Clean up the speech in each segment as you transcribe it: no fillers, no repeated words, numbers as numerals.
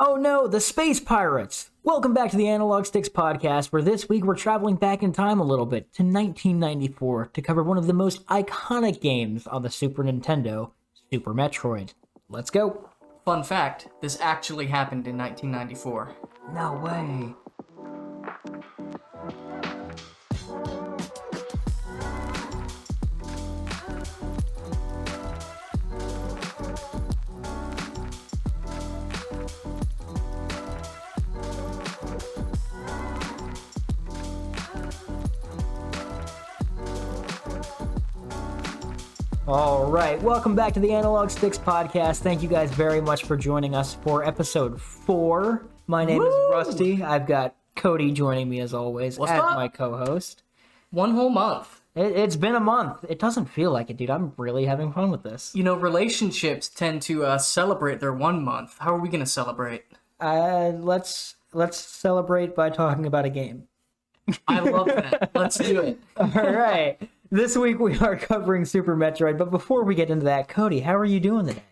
Oh no, the space pirates! Welcome back to the Analog Sticks podcast, where this week we're traveling back in time a little bit to 1994 to cover one of the most iconic games on the Super Nintendo, Super Metroid. Let's go! Fun fact, this actually happened in 1994. No way. All right, welcome back to the Analog Sticks podcast. Thank you guys very much for joining us for episode 4. My name is Rusty. I've got Cody joining me as always What's as up? my co-host. One whole month. It's been a month. It doesn't feel like it, dude. I'm really having fun with this. You know, relationships tend to celebrate their 1 month. How are we going to celebrate? Let's celebrate by talking about a game. I love that. Let's do it. All right. This week we are covering Super Metroid, but before we get into that, Cody, how are you doing today?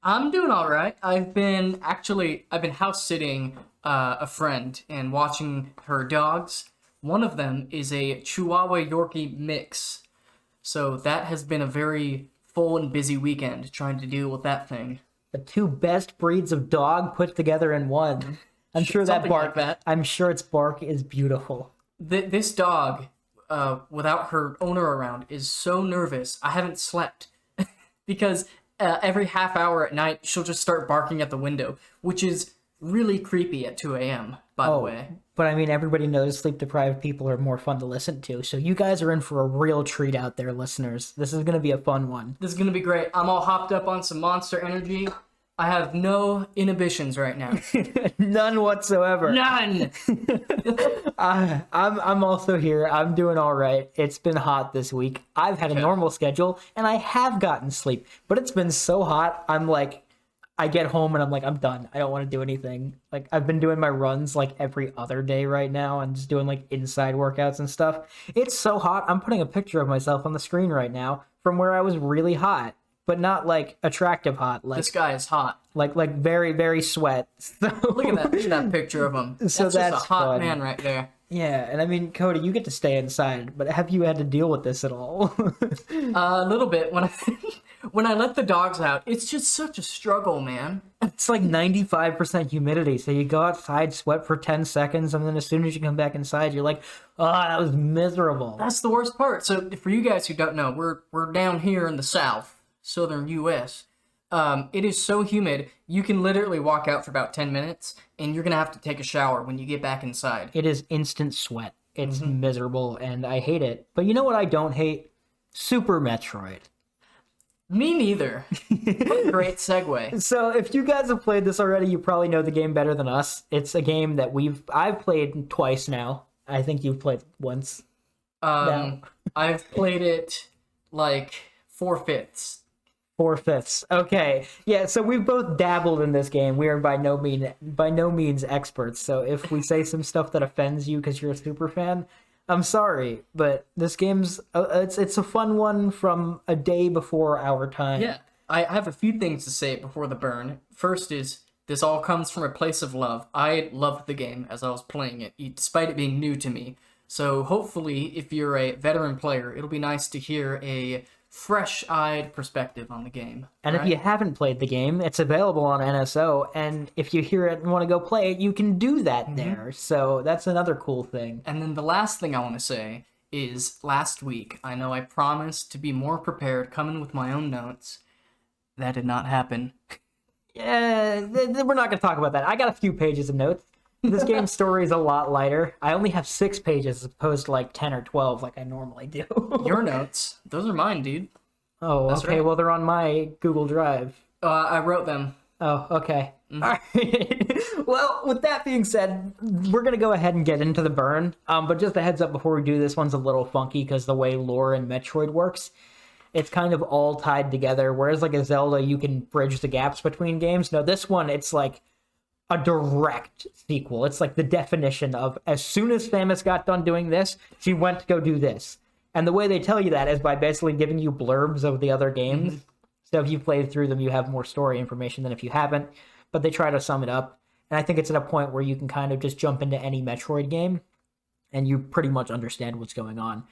I'm doing all right. I've been house sitting a friend and watching her dogs. One of them is a Chihuahua Yorkie mix. So that has been a very full and busy weekend trying to deal with that thing. The two best breeds of dog put together in one. I'm sure that Something bark. like that. I'm sure its bark is beautiful. This dog, without her owner around, is so nervous. I haven't slept because every half hour at night she'll just start barking at the window, which is really creepy at 2 a.m. By the way. But I mean, everybody knows sleep-deprived people are more fun to listen to, so you guys are in for a real treat out there, listeners. This is going to be a fun one. This is gonna be great. I'm all hopped up on some Monster Energy. I have no inhibitions right now. None whatsoever. None. I'm also here. I'm doing all right. It's been hot this week. I've had a normal schedule, and I have gotten sleep. But it's been so hot, I'm like, I get home and I'm like, I'm done. I don't want to do anything. Like, I've been doing my runs like every other day right now and just doing like inside workouts and stuff. It's so hot. I'm putting a picture of myself on the screen right now from where I was really hot. But not like attractive hot. Like This guy is hot. like very, very sweat. So, Look at that. Look at that picture of him. So That's that's just a hot fun. man right there. yeah, and I mean, Cody, you get to stay inside, but have you had to deal with this at all? A little bit. When I let the dogs out, it's just such a struggle, man. It's like 95% humidity, so you go outside, sweat for 10 seconds, and then as soon as you come back inside, you're like, oh, that was miserable. That's the worst part. So for you guys who don't know, we're down here in the South, southern U.S. It is so humid, you can literally walk out for about 10 minutes, and you're going to have to take a shower when you get back inside. It is instant sweat. It's miserable, and I hate it. But you know what I don't hate? Super Metroid. Me neither. What a great segue. So if you guys have played this already, you probably know the game better than us. It's a game that I've played twice now. I think you've played once. No. I've played it like 4/5. 4/5. Okay. Yeah, so we've both dabbled in this game. We are by no means experts. So if we say some stuff that offends you because you're a super fan, I'm sorry, but this game's it's a fun one from a day before our time. Yeah, I have a few things to say before the burn. First is, this all comes from a place of love. I loved the game as I was playing it, despite it being new to me. So hopefully, if you're a veteran player, it'll be nice to hear a fresh-eyed perspective on the game. And if you haven't played the game, it's available on NSO, and if you hear it and want to go play it, you can do that there. So that's another cool thing. And then the last thing I want to say is, last week, I know I promised to be more prepared, coming with my own notes. That did not happen. Yeah, we're not going to talk about that. I got a few pages of notes. This game's story is a lot lighter. I only have 6 pages as opposed to like 10 or 12 like I normally do. Your notes. Those are mine, dude. Oh, That's okay. right. Well, they're on my Google Drive. I wrote them. Oh, okay. All right. Well, with that being said, we're going to go ahead and get into the burn. But just a heads up before we do, this one's a little funky because the way lore in Metroid works, it's kind of all tied together. Whereas like a Zelda, you can bridge the gaps between games. No, this one, it's like a direct sequel. It's like the definition of, as soon as Samus got done doing this, she went to go do this. And the way they tell you that is by basically giving you blurbs of the other games. So if you've played through them, you have more story information than if you haven't. But they try to sum it up. And I think it's at a point where you can kind of just jump into any Metroid game and you pretty much understand what's going on.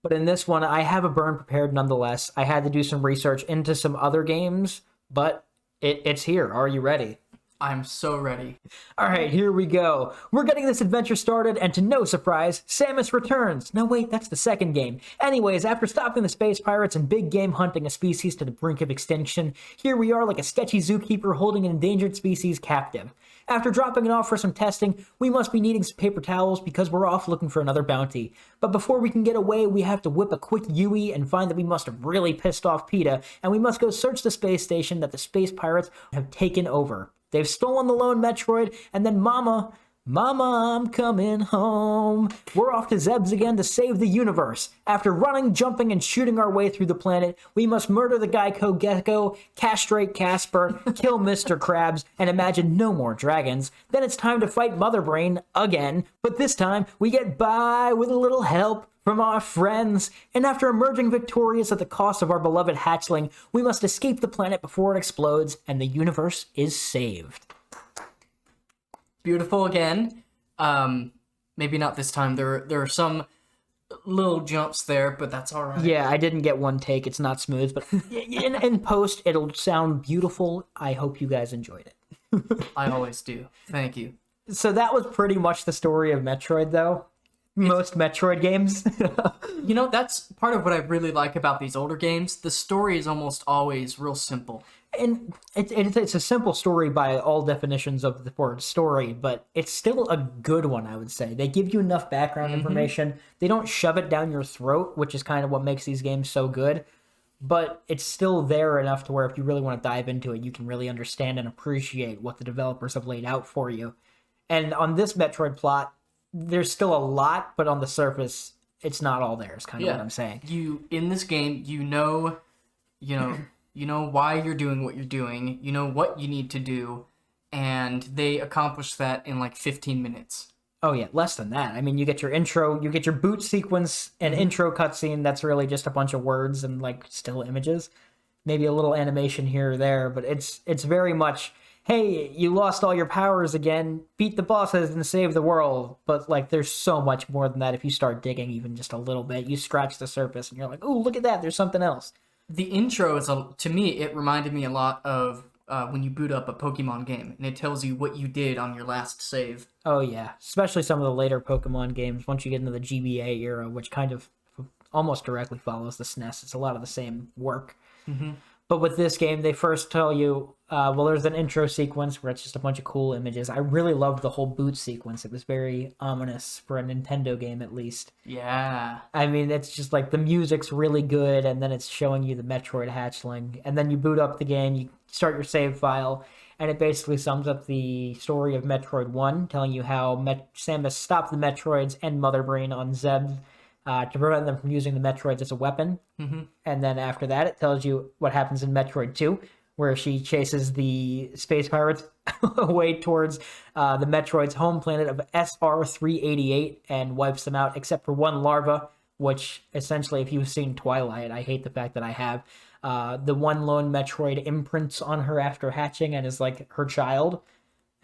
But in this one, I have a burn prepared nonetheless. I had to do some research into some other games, but it's here. Are you ready? I'm so ready. All right, here we go. We're getting this adventure started, and to no surprise, Samus returns. No, wait, that's the second game. Anyways, after stopping the space pirates and big game hunting a species to the brink of extinction, here we are like a sketchy zookeeper holding an endangered species captive. After dropping it off for some testing, we must be needing some paper towels because we're off looking for another bounty. But before we can get away, we have to whip a quick Yui and find that we must have really pissed off PETA, and we must go search the space station that the space pirates have taken over. They've stolen the lone Metroid, and then Mama, I'm coming home. We're off to Zebes again to save the universe. After running, jumping, and shooting our way through the planet, we must murder the Geico Gecko, castrate Casper, kill Mr. Krabs, and imagine no more dragons. Then it's time to fight Mother Brain again, but this time we get by with a little help from our friends, and after emerging victorious at the cost of our beloved hatchling, we must escape the planet before it explodes, and the universe is saved. Beautiful again. Maybe not this time. There are some little jumps there, but that's all right. Yeah, I didn't get one take. It's not smooth, but in post, it'll sound beautiful. I hope you guys enjoyed it. I always do. Thank you. So that was pretty much the story of Metroid, though. Most Metroid games. You know, that's part of what I really like about these older games. The story is almost always real simple. And it's a simple story by all definitions of the word story, but it's still a good one, I would say. They give you enough background information. They don't shove it down your throat, which is kind of what makes these games so good. But it's still there enough to where if you really want to dive into it, you can really understand and appreciate what the developers have laid out for you. And on this Metroid plot, there's still a lot, but on the surface, it's not all there, is kind of what I'm saying. You, in this game, you know why you're doing what you're doing, you know what you need to do, and they accomplish that in like 15 minutes. Oh yeah, less than that. I mean, you get your intro, you get your boot sequence and intro cutscene, that's really just a bunch of words and like still images. Maybe a little animation here or there, but it's very much, hey, you lost all your powers again, beat the bosses and save the world. But, like, there's so much more than that if you start digging even just a little bit. You scratch the surface and you're like, oh, look at that, there's something else. The intro is, to me, it reminded me a lot of when you boot up a Pokemon game, and it tells you what you did on your last save. Oh, yeah. Especially some of the later Pokemon games, once you get into the GBA era, which kind of almost directly follows the SNES. It's a lot of the same work. Mm-hmm. But with this game, they first tell you, well, there's an intro sequence where it's just a bunch of cool images. I really loved the whole boot sequence. It was very ominous for a Nintendo game, at least. Yeah. I mean, it's just like the music's really good, and then it's showing you the Metroid hatchling. And then you boot up the game, you start your save file, and it basically sums up the story of Metroid 1, telling you how Samus stopped the Metroids and Mother Brain on Zebes, to prevent them from using the Metroids as a weapon. Mm-hmm. And then after that, it tells you what happens in Metroid 2, where she chases the space pirates away towards the Metroid's home planet of SR-388 and wipes them out, except for one larva, which essentially, if you've seen Twilight, I hate the fact that I have, the one lone Metroid imprints on her after hatching and is like her child.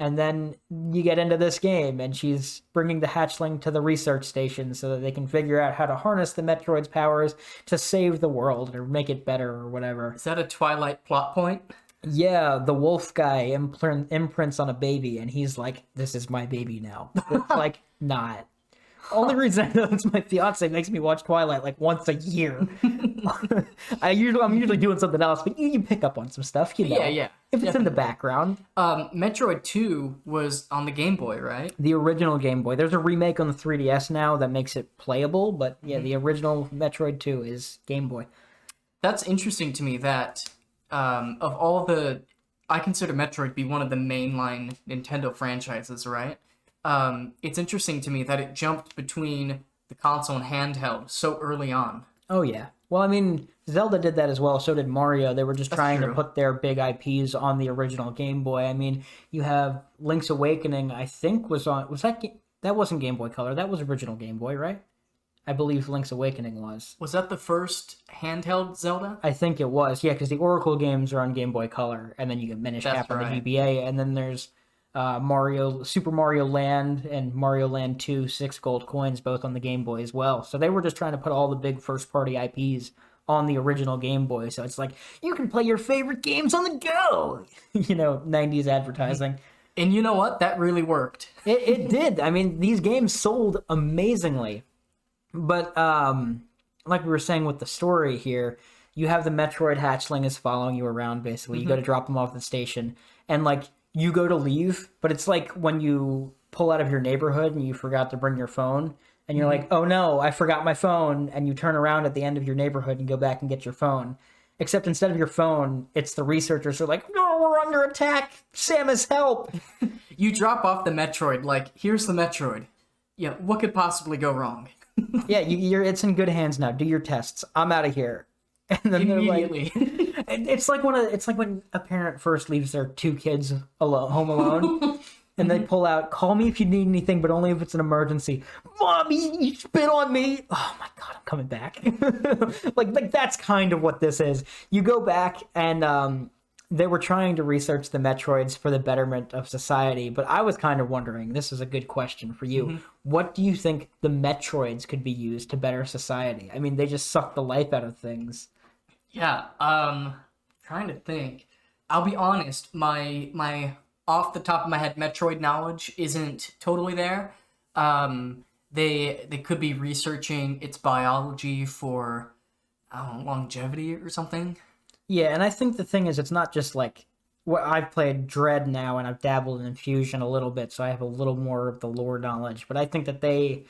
And then you get into this game, and she's bringing the hatchling to the research station so that they can figure out how to harness the Metroid's powers to save the world or make it better or whatever. Is that a Twilight plot point? Yeah, the wolf guy imprints on a baby, and he's like, this is my baby now. It's like, not. Only reason I know it's my fiance makes me watch Twilight like once a year. I'm usually doing something else, but you pick up on some stuff, you know. Yeah. If it's in the background. Metroid 2 was on the Game Boy, right? The original Game Boy. There's a remake on the 3DS now that makes it playable, but yeah, the original Metroid 2 is Game Boy. That's interesting to me that of all the... I consider Metroid to be one of the mainline Nintendo franchises, right? It's interesting to me that it jumped between the console and handheld so early on. Oh, yeah. Well, I mean, Zelda did that as well. So did Mario. They were just trying to put their big IPs on the original Game Boy. I mean, you have Link's Awakening, I think, that wasn't Game Boy Color. That was original Game Boy, right? I believe Link's Awakening was. Was that the first handheld Zelda? I think it was, yeah, because the Oracle games are on Game Boy Color, and then you get Minish Cap on the GBA, and then there's Super Mario Land and Mario Land 2, 6 gold coins, both on the Game Boy as well. So they were just trying to put all the big first party IPs on the original Game Boy. So it's like, you can play your favorite games on the go. 90s advertising. And you know what? That really worked. It did. I mean, these games sold amazingly. But like we were saying with the story here, you have the Metroid hatchling is following you around, basically. You go to drop them off at the station. And, like, you go to leave, but it's like when you pull out of your neighborhood and you forgot to bring your phone, and you're like, oh no, I forgot my phone, and you turn around at the end of your neighborhood and go back and get your phone. Except instead of your phone, it's the researchers who are like, no, we're under attack, Samus, help! You drop off the Metroid, like, here's the Metroid. Yeah, what could possibly go wrong? Yeah, it's in good hands now. Do your tests. I'm out of here. And then Immediately. It's like when a parent first leaves their 2 kids home alone, and they pull out, call me if you need anything, but only if it's an emergency. Mom, you spit on me. Oh my god, I'm coming back. like that's kind of what this is. You go back and they were trying to research the Metroids for the betterment of society, but I was kind of wondering, this is a good question for you. What do you think the Metroids could be used to better society? I mean, they just suck the life out of things. Yeah, trying to think. I'll be honest, my off the top of my head Metroid knowledge isn't totally there. They could be researching its biology for, I don't know, longevity or something. Yeah, and I think the thing is, it's not just like, I've played Dread now, and I've dabbled in Infusion a little bit, so I have a little more of the lore knowledge, but I think that they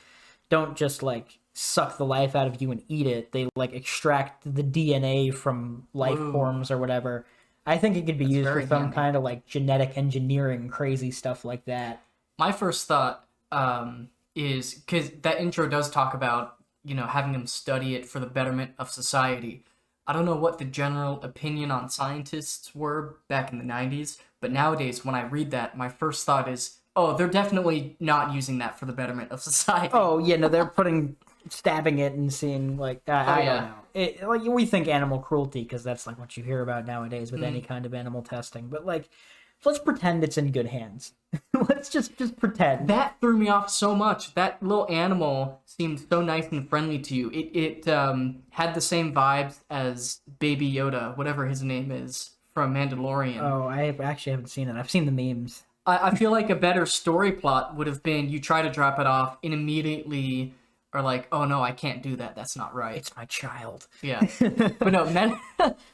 don't just, like, suck the life out of you and eat it. They, like, extract the DNA from life forms or whatever. I think it could be used for some kind of, like, genetic engineering, crazy stuff like that. My first thought is, because that intro does talk about, having them study it for the betterment of society. I don't know what the general opinion on scientists were back in the 90s, but nowadays when I read that, my first thought is, oh, they're definitely not using that for the betterment of society. Oh, yeah, no, they're stabbing it and seeing, like, I don't know. Like, we think animal cruelty, because that's, like, what you hear about nowadays with any kind of animal testing. But, like, let's pretend it's in good hands. Let's just pretend. That threw me off so much. That little animal seemed so nice and friendly to you. It had the same vibes as Baby Yoda, whatever his name is, from Mandalorian. Oh, I actually haven't seen it. I've seen the memes. I feel like a better story plot would have been you try to drop it off and immediately are like, oh no, I can't do that. That's not right. It's my child. Yeah. But no,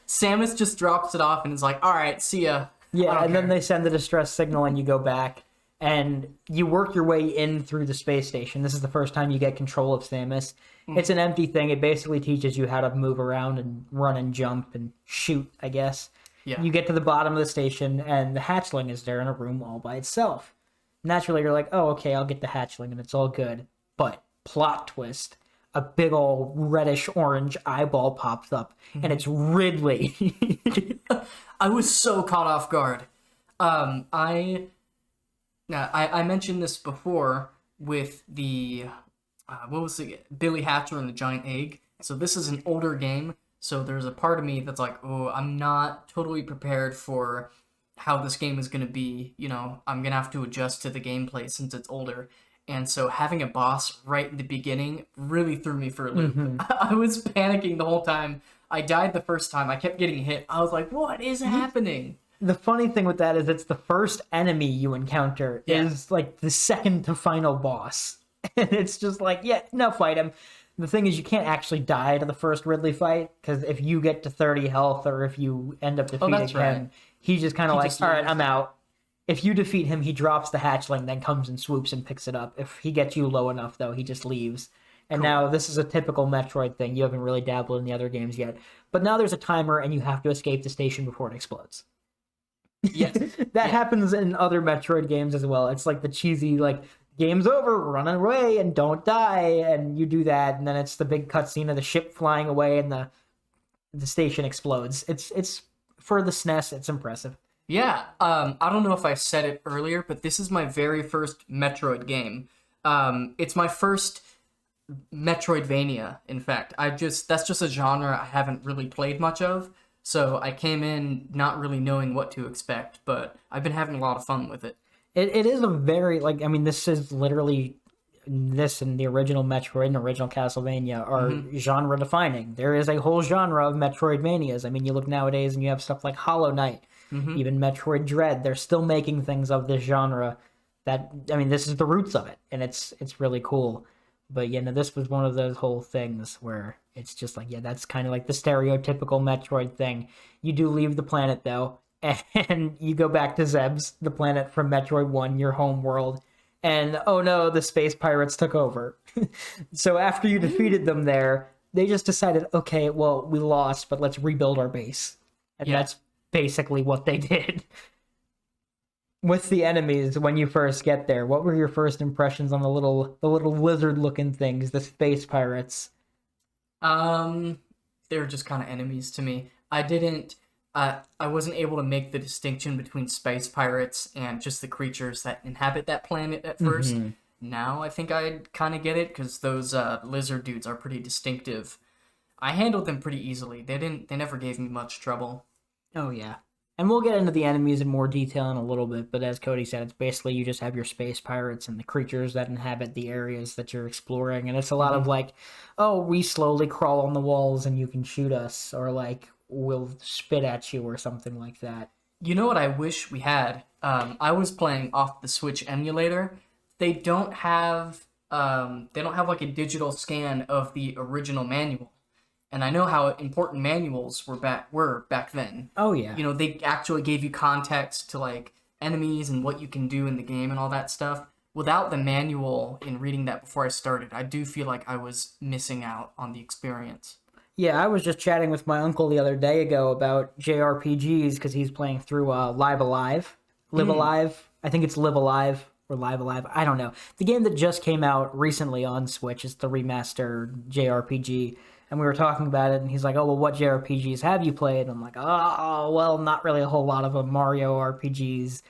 Samus just drops it off and is like, all right, see ya. Yeah, and then they send the distress signal and you go back and you work your way in through the space station. This is the first time you get control of Samus. It's an empty thing. It basically teaches you how to move around and run and jump and shoot, I guess. Yeah. You get to the bottom of the station and the hatchling is there in a room all by itself. Naturally, you're like, oh, okay, I'll get the hatchling and it's all good. But plot twist, a big old reddish-orange eyeball pops up, and it's Ridley. I was so caught off guard. I mentioned this before with the, what was it, Billy Hatcher and the Giant Egg. So this is an older game, so there's a part of me that's like, oh, I'm not totally prepared for how this game is going to be. I'm going to have to adjust to the gameplay since it's older. And so having a boss right in the beginning really threw me for a loop. I was panicking the whole time. I died the first time. I kept getting hit. I was like, what is happening? The funny thing with that is it's the first enemy you encounter is like the second to final boss. And it's just like, yeah, no, fight him. The thing is you can't actually die to the first Ridley fight, because if you get to 30 health or if you end up defeating him, he just kind of like, all right, I'm out. If you defeat him, he drops the hatchling, then comes and swoops and picks it up. If he gets you low enough, though, he just leaves. And now this is a typical Metroid thing. You haven't really dabbled in the other games yet. But now there's a timer, and you have to escape the station before it explodes. Yes. That happens in other Metroid games as well. It's like the cheesy, like, game's over, run away, and don't die. And you do that, and then it's the big cutscene of the ship flying away, and the station explodes. It's for the SNES, it's impressive. Yeah, I don't know if I said it earlier, but this is my very first Metroid game. It's my first Metroidvania, in fact. That's just a genre I haven't really played much of, so I came in not really knowing what to expect, but I've been having a lot of fun with it. It is a very, like, I mean, this is literally, this and the original Metroid and original Castlevania are genre defining. There is a whole genre of Metroidvanias. I mean, you look nowadays and you have stuff like Hollow Knight, even Metroid Dread. They're still making things of this genre that, I mean, this is the roots of it, and it's really cool. But, you know, this was one of those whole things where it's just like, yeah, that's kind of like the stereotypical Metroid thing. You do leave the planet, though, and you go back to Zebes, the planet from Metroid 1, your home world, and oh no, the space pirates took over. So after you defeated them there, they just decided, okay, well, we lost, but let's rebuild our base. And that's basically what they did. With the enemies, when you first get there, what were your first impressions on the little lizard-looking things, the space pirates? They're just kind of enemies to me. I wasn't able to make the distinction between space pirates and just the creatures that inhabit that planet at first. Now I think I kind of get it, because those lizard dudes are pretty distinctive. I handled them pretty easily. They never gave me much trouble. Oh yeah. And we'll get into the enemies in more detail in a little bit, but as Cody said, it's basically you just have your space pirates and the creatures that inhabit the areas that you're exploring, and it's a lot of like, oh, we slowly crawl on the walls and you can shoot us, or like, we'll spit at you or something like that. You know what I wish we had? I was playing off the Switch emulator. They don't have like a digital scan of the original manual. And I know how important manuals were back then. Oh yeah. You know, they actually gave you context to like enemies and what you can do in the game and all that stuff. Without the manual and reading that before I started, I do feel like I was missing out on the experience. Yeah, I was just chatting with my uncle the other day ago about JRPGs because he's playing through Live Alive. Live Alive. I think it's Live Alive or Live Alive. I don't know. The game that just came out recently on Switch is the remastered JRPG. And we were talking about it, and he's like, oh, well, what JRPGs have you played? And I'm like, oh, well, not really a whole lot of them. Mario RPGs,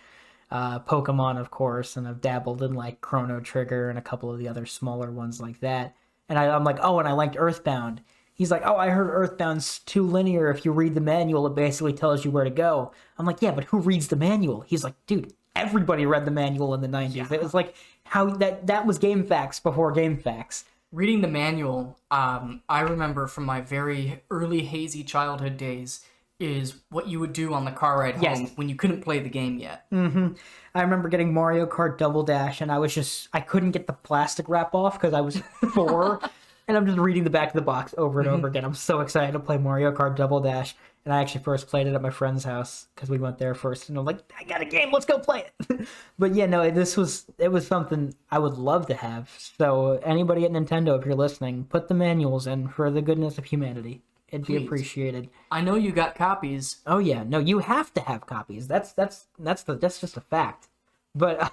Pokemon, of course, and I've dabbled in, like, Chrono Trigger and a couple of the other smaller ones like that. And I'm like, oh, and I liked Earthbound. He's like, oh, I heard Earthbound's too linear. If you read the manual, it basically tells you where to go. I'm like, yeah, but who reads the manual? He's like, dude, everybody read the manual in the 90s. Yeah. It was like how that was GameFAQs before GameFAQs. Reading the manual, I remember from my very early hazy childhood days, is what you would do on the car ride home when you couldn't play the game yet. I remember getting Mario Kart Double Dash, and I couldn't get the plastic wrap off because I was 4, and I'm just reading the back of the box over and over again. I'm so excited to play Mario Kart Double Dash, and I actually first played it at my friend's house because we went there first, and I'm like, I got a game, let's go play it. But yeah, no, it was something I would love to have. So anybody at Nintendo, if you're listening, put the manuals in for the goodness of humanity. It'd be appreciated. I know you got copies. Oh yeah, no, you have to have copies. That's just a fact. But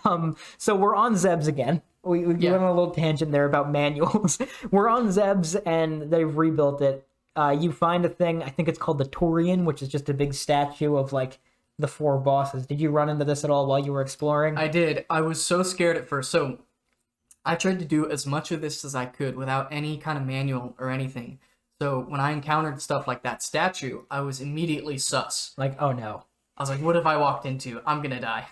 so we're on Zebes again. We went on a little tangent there about manuals. We're on Zebes and they've rebuilt it. You find a thing, I think it's called the Turian, which is just a big statue of like the 4 bosses. Did you run into this at all while you were exploring? I did. I was so scared at first. So I tried to do as much of this as I could without any kind of manual or anything. So when I encountered stuff like that statue, I was immediately sus. Like, oh no. I was like, what have I walked into? I'm gonna die.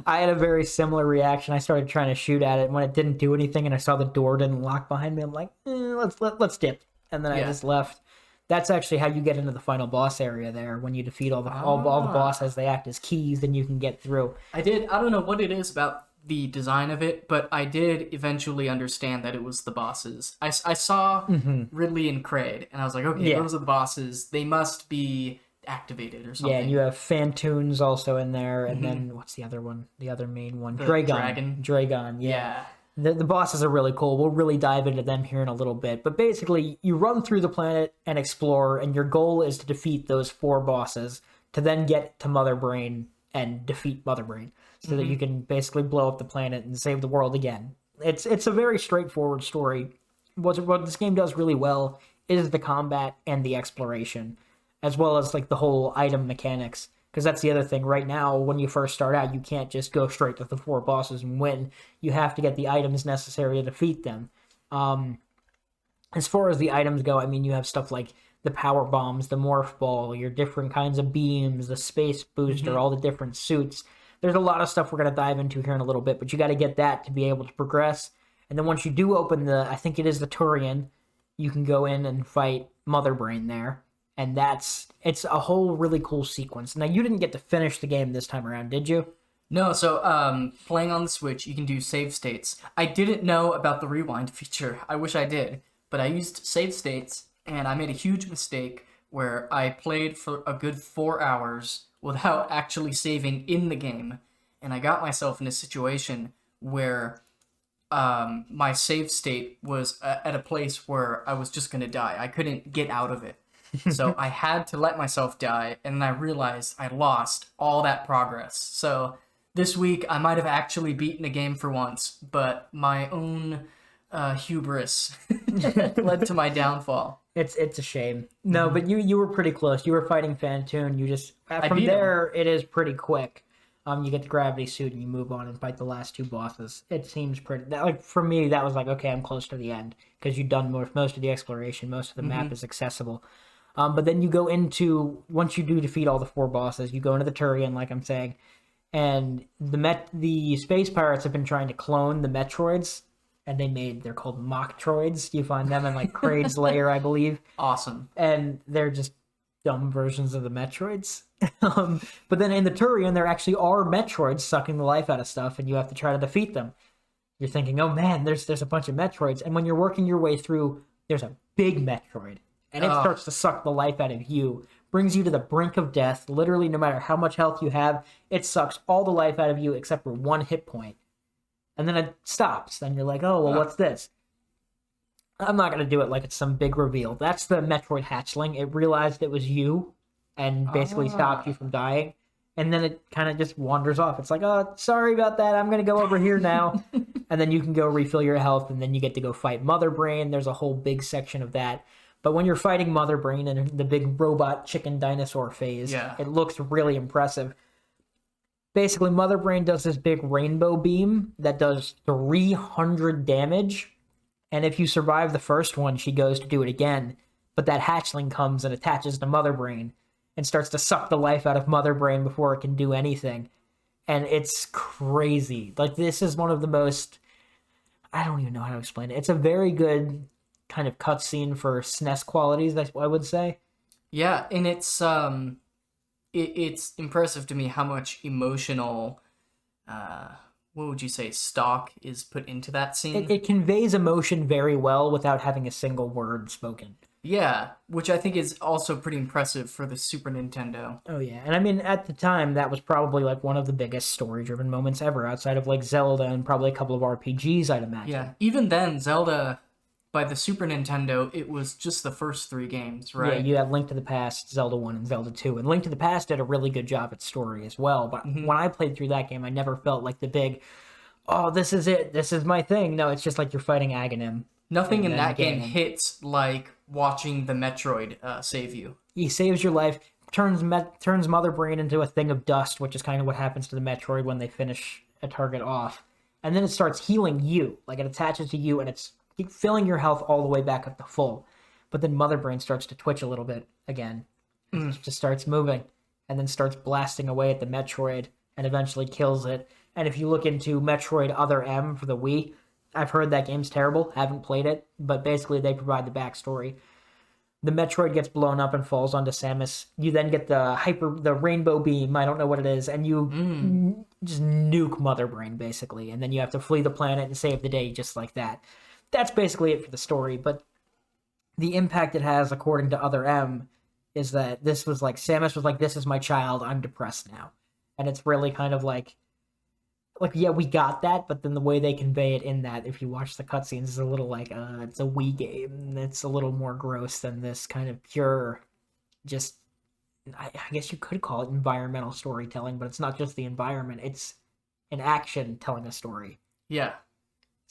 I had a very similar reaction. I started trying to shoot at it, and when it didn't do anything and I saw the door didn't lock behind me, I'm like, let's dip. And then I just left. That's actually how you get into the final boss area there. When you defeat all the bosses, they act as keys, then you can get through. I don't know what it is about the design of it, but I did eventually understand that it was the bosses. I saw Ridley and Kraid, and I was like, okay, those are the bosses. They must be activated or something. Yeah, and you have Phantoons also in there, and then what's the other one? The other main one? Dragon, yeah. The bosses are really cool. We'll really dive into them here in a little bit. But basically, you run through the planet and explore, and your goal is to defeat those 4 bosses to then get to Mother Brain and defeat Mother Brain so that you can basically blow up the planet and save the world again. It's a very straightforward story. What this game does really well is the combat and the exploration, as well as like the whole item mechanics. Because that's the other thing. Right now, when you first start out, you can't just go straight to the 4 bosses and win. You have to get the items necessary to defeat them. As far as the items go, I mean, you have stuff like the power bombs, the morph ball, your different kinds of beams, the space booster, all the different suits. There's a lot of stuff we're going to dive into here in a little bit, but you got to get that to be able to progress. And then once you do open I think it is the Turian, you can go in and fight Mother Brain there. And it's a whole really cool sequence. Now, you didn't get to finish the game this time around, did you? No, so playing on the Switch, you can do save states. I didn't know about the rewind feature. I wish I did. But I used save states, and I made a huge mistake where I played for a good 4 hours without actually saving in the game. And I got myself in a situation where my save state was at a place where I was just going to die. I couldn't get out of it. So I had to let myself die, and then I realized I lost all that progress. So this week, I might have actually beaten a game for once, but my own hubris led to my downfall. It's a shame. No, but you were pretty close. You were fighting Fantoon. You just from there it is pretty quick. You get the gravity suit and you move on and fight the last 2 bosses. It seems pretty like for me that was like okay, I'm close to the end because you've done most of the exploration. Most of the map is accessible. But then you go into once you do defeat all the 4 bosses, you go into the Turian, like I'm saying, and the space pirates have been trying to clone the Metroids. And they're called Mocktroids. You find them in like Kraid's Lair, I believe. Awesome. And they're just dumb versions of the Metroids. But then in the Turian, there actually are Metroids sucking the life out of stuff, and you have to try to defeat them. You're thinking, oh man, there's a bunch of Metroids. And when you're working your way through, there's a big Metroid. And it starts to suck the life out of you. Brings you to the brink of death. Literally, no matter how much health you have, it sucks all the life out of you except for 1 hit point. And then it stops. Then you're like, oh, well, what's this? I'm not going to do it like it's some big reveal. That's the Metroid hatchling. It realized it was you and basically stopped you from dying. And then it kind of just wanders off. It's like, oh, sorry about that. I'm going to go over here now. And then you can go refill your health, and then you get to go fight Mother Brain. There's a whole big section of that. But when you're fighting Mother Brain in the big robot chicken dinosaur phase, it looks really impressive. Basically, Mother Brain does this big rainbow beam that does 300 damage. And if you survive the first one, she goes to do it again. But that hatchling comes and attaches to Mother Brain and starts to suck the life out of Mother Brain before it can do anything. And it's crazy. Like, this is one of the most... I don't even know how to explain it. It's a very good kind of cutscene for SNES qualities, I would say. Yeah, and it's impressive to me how much emotional, what would you say, stock is put into that scene. It conveys emotion very well without having a single word spoken. Yeah, which I think is also pretty impressive for the Super Nintendo. Oh yeah, and I mean, at the time, that was probably like one of the biggest story-driven moments ever, outside of like Zelda and probably a couple of RPGs, I'd imagine. Yeah, even then, Zelda... By the Super Nintendo, it was just the first 3 games, right? Yeah, you have Link to the Past, Zelda 1, and Zelda 2. And Link to the Past did a really good job at story as well. But when I played through that game, I never felt like the big, oh, this is it, this is my thing. No, it's just like you're fighting Aghanim. Nothing in that game hits like watching the Metroid save you. He saves your life, turns Mother Brain into a thing of dust, which is kind of what happens to the Metroid when they finish a target off. And then it starts healing you. Like, it attaches to you, and it's filling your health all the way back up to full. But then Mother Brain starts to twitch a little bit again. It just starts moving and then starts blasting away at the Metroid and eventually kills it. And if you look into Metroid Other M for the Wii, I've heard that game's terrible, haven't played it, but basically they provide the backstory. The Metroid gets blown up and falls onto Samus. You then get the rainbow beam, I don't know what it is, and you just nuke Mother Brain, basically. And then you have to flee the planet and save the day just like that. That's basically it for the story, but the impact it has, according to Other M, is that this was like, Samus was like, this is my child, I'm depressed now. And it's really kind of like, yeah, we got that, but then the way they convey it in that, if you watch the cutscenes, is a little like, it's a Wii game. It's a little more gross than this kind of pure, just, I guess you could call it environmental storytelling, but it's not just the environment, it's an action telling a story. Yeah.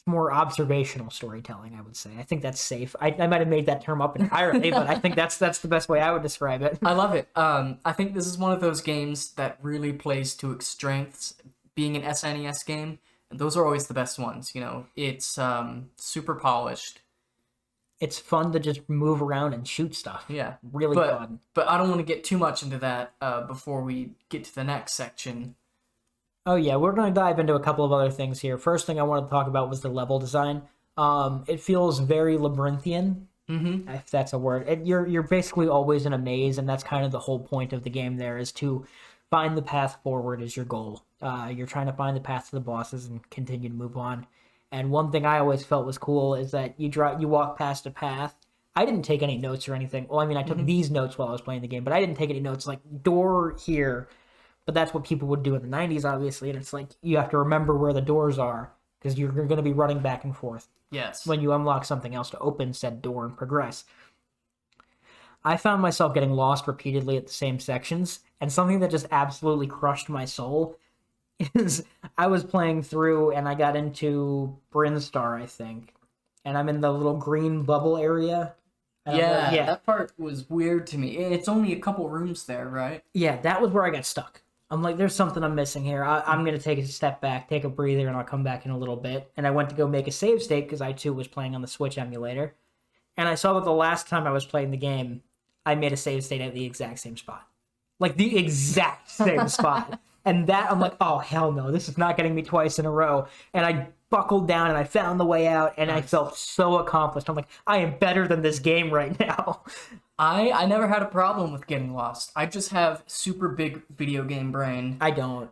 More observational storytelling, I would say. I think that's safe. I might have made that term up entirely, but I think that's the best way I would describe it. I love it. I think this is one of those games that really plays to its strengths. Being an SNES game, those are always the best ones. You know, it's super polished. It's fun to just move around and shoot stuff. Yeah, really fun. But I don't want to get too much into that before we get to the next section. Oh yeah, we're going to dive into a couple of other things here. First thing I wanted to talk about was the level design. It feels very labyrinthian, Mm-hmm. if that's a word. You're basically always in a maze, and that's kind of the whole point of the game. There is to find the path forward is your goal. You're trying to find the path to the bosses and continue to move on. And one thing I always felt was cool is that you walk past a path. I didn't take any notes or anything. Well, I mean, I took Mm-hmm. these notes while I was playing the game, but I didn't take any notes like door here. But that's what people would do in the 90s, obviously. And it's like you have to remember where the doors are because you're going to be running back and forth Yes. when you unlock something else to open said door and progress. I found myself getting lost repeatedly at the same sections, and something that just absolutely crushed my soul is I was playing through and I got into Brinstar, I think, and I'm in the little green bubble area. Yeah, Yeah, that part was weird to me. It's only a couple rooms there, right? yeah, that was where I got stuck. I'm like, there's something I'm missing here. I'm going to take a step back, take a breather, and I'll come back in a little bit. And I went to go make a save state because I too was playing on the Switch emulator. And I saw that the last time I was playing the game, I made a save state at the exact same spot. Like the exact same spot. And that, I'm like, oh, hell no, this is not getting me twice in a row. And I buckled down and I found the way out and I Nice. felt so accomplished. I'm like, I am better than this game right now. I never had a problem with getting lost. I just have super big video game brain. I don't.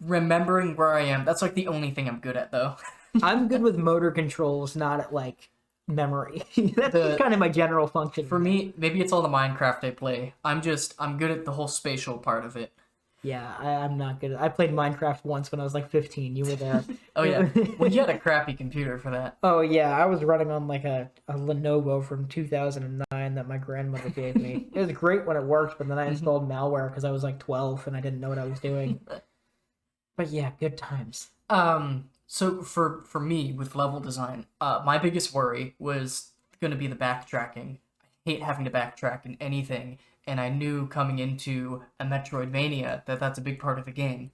Remembering where I am, that's like the only thing I'm good at though. I'm good with motor controls, not at like memory. That's kind of my general function. For me, maybe it's all the Minecraft I play. I'm good at the whole spatial part of it. Yeah, I'm not good. I played Minecraft once when I was like 15. You were there. Oh yeah. Well, you had a crappy computer for that. Oh yeah, I was running on like a Lenovo from 2009 that my grandmother gave me. It was great when it worked, but then I installed malware because I was like 12 and I didn't know what I was doing. But yeah, good times. So for me with level design, my biggest worry was going to be the backtracking. I hate having to backtrack in anything, and I knew coming into a Metroidvania that that's a big part of the game.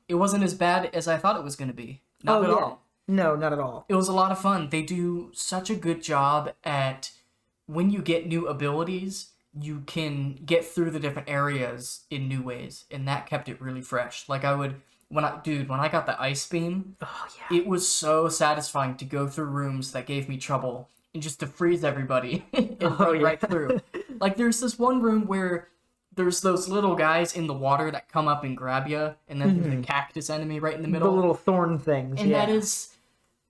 It wasn't as bad as I thought it was going to be. Not at all. No, not at all. It was a lot of fun. They do such a good job at when you get new abilities, you can get through the different areas in new ways, and that kept it really fresh. Like when I got the ice beam, Oh yeah. it was so satisfying to go through rooms that gave me trouble and just to freeze everybody and run yeah. right through. Like there's this one room where there's those little guys in the water that come up and grab you, and then there's the cactus enemy right in the The middle. little thorn things. And yeah. that is,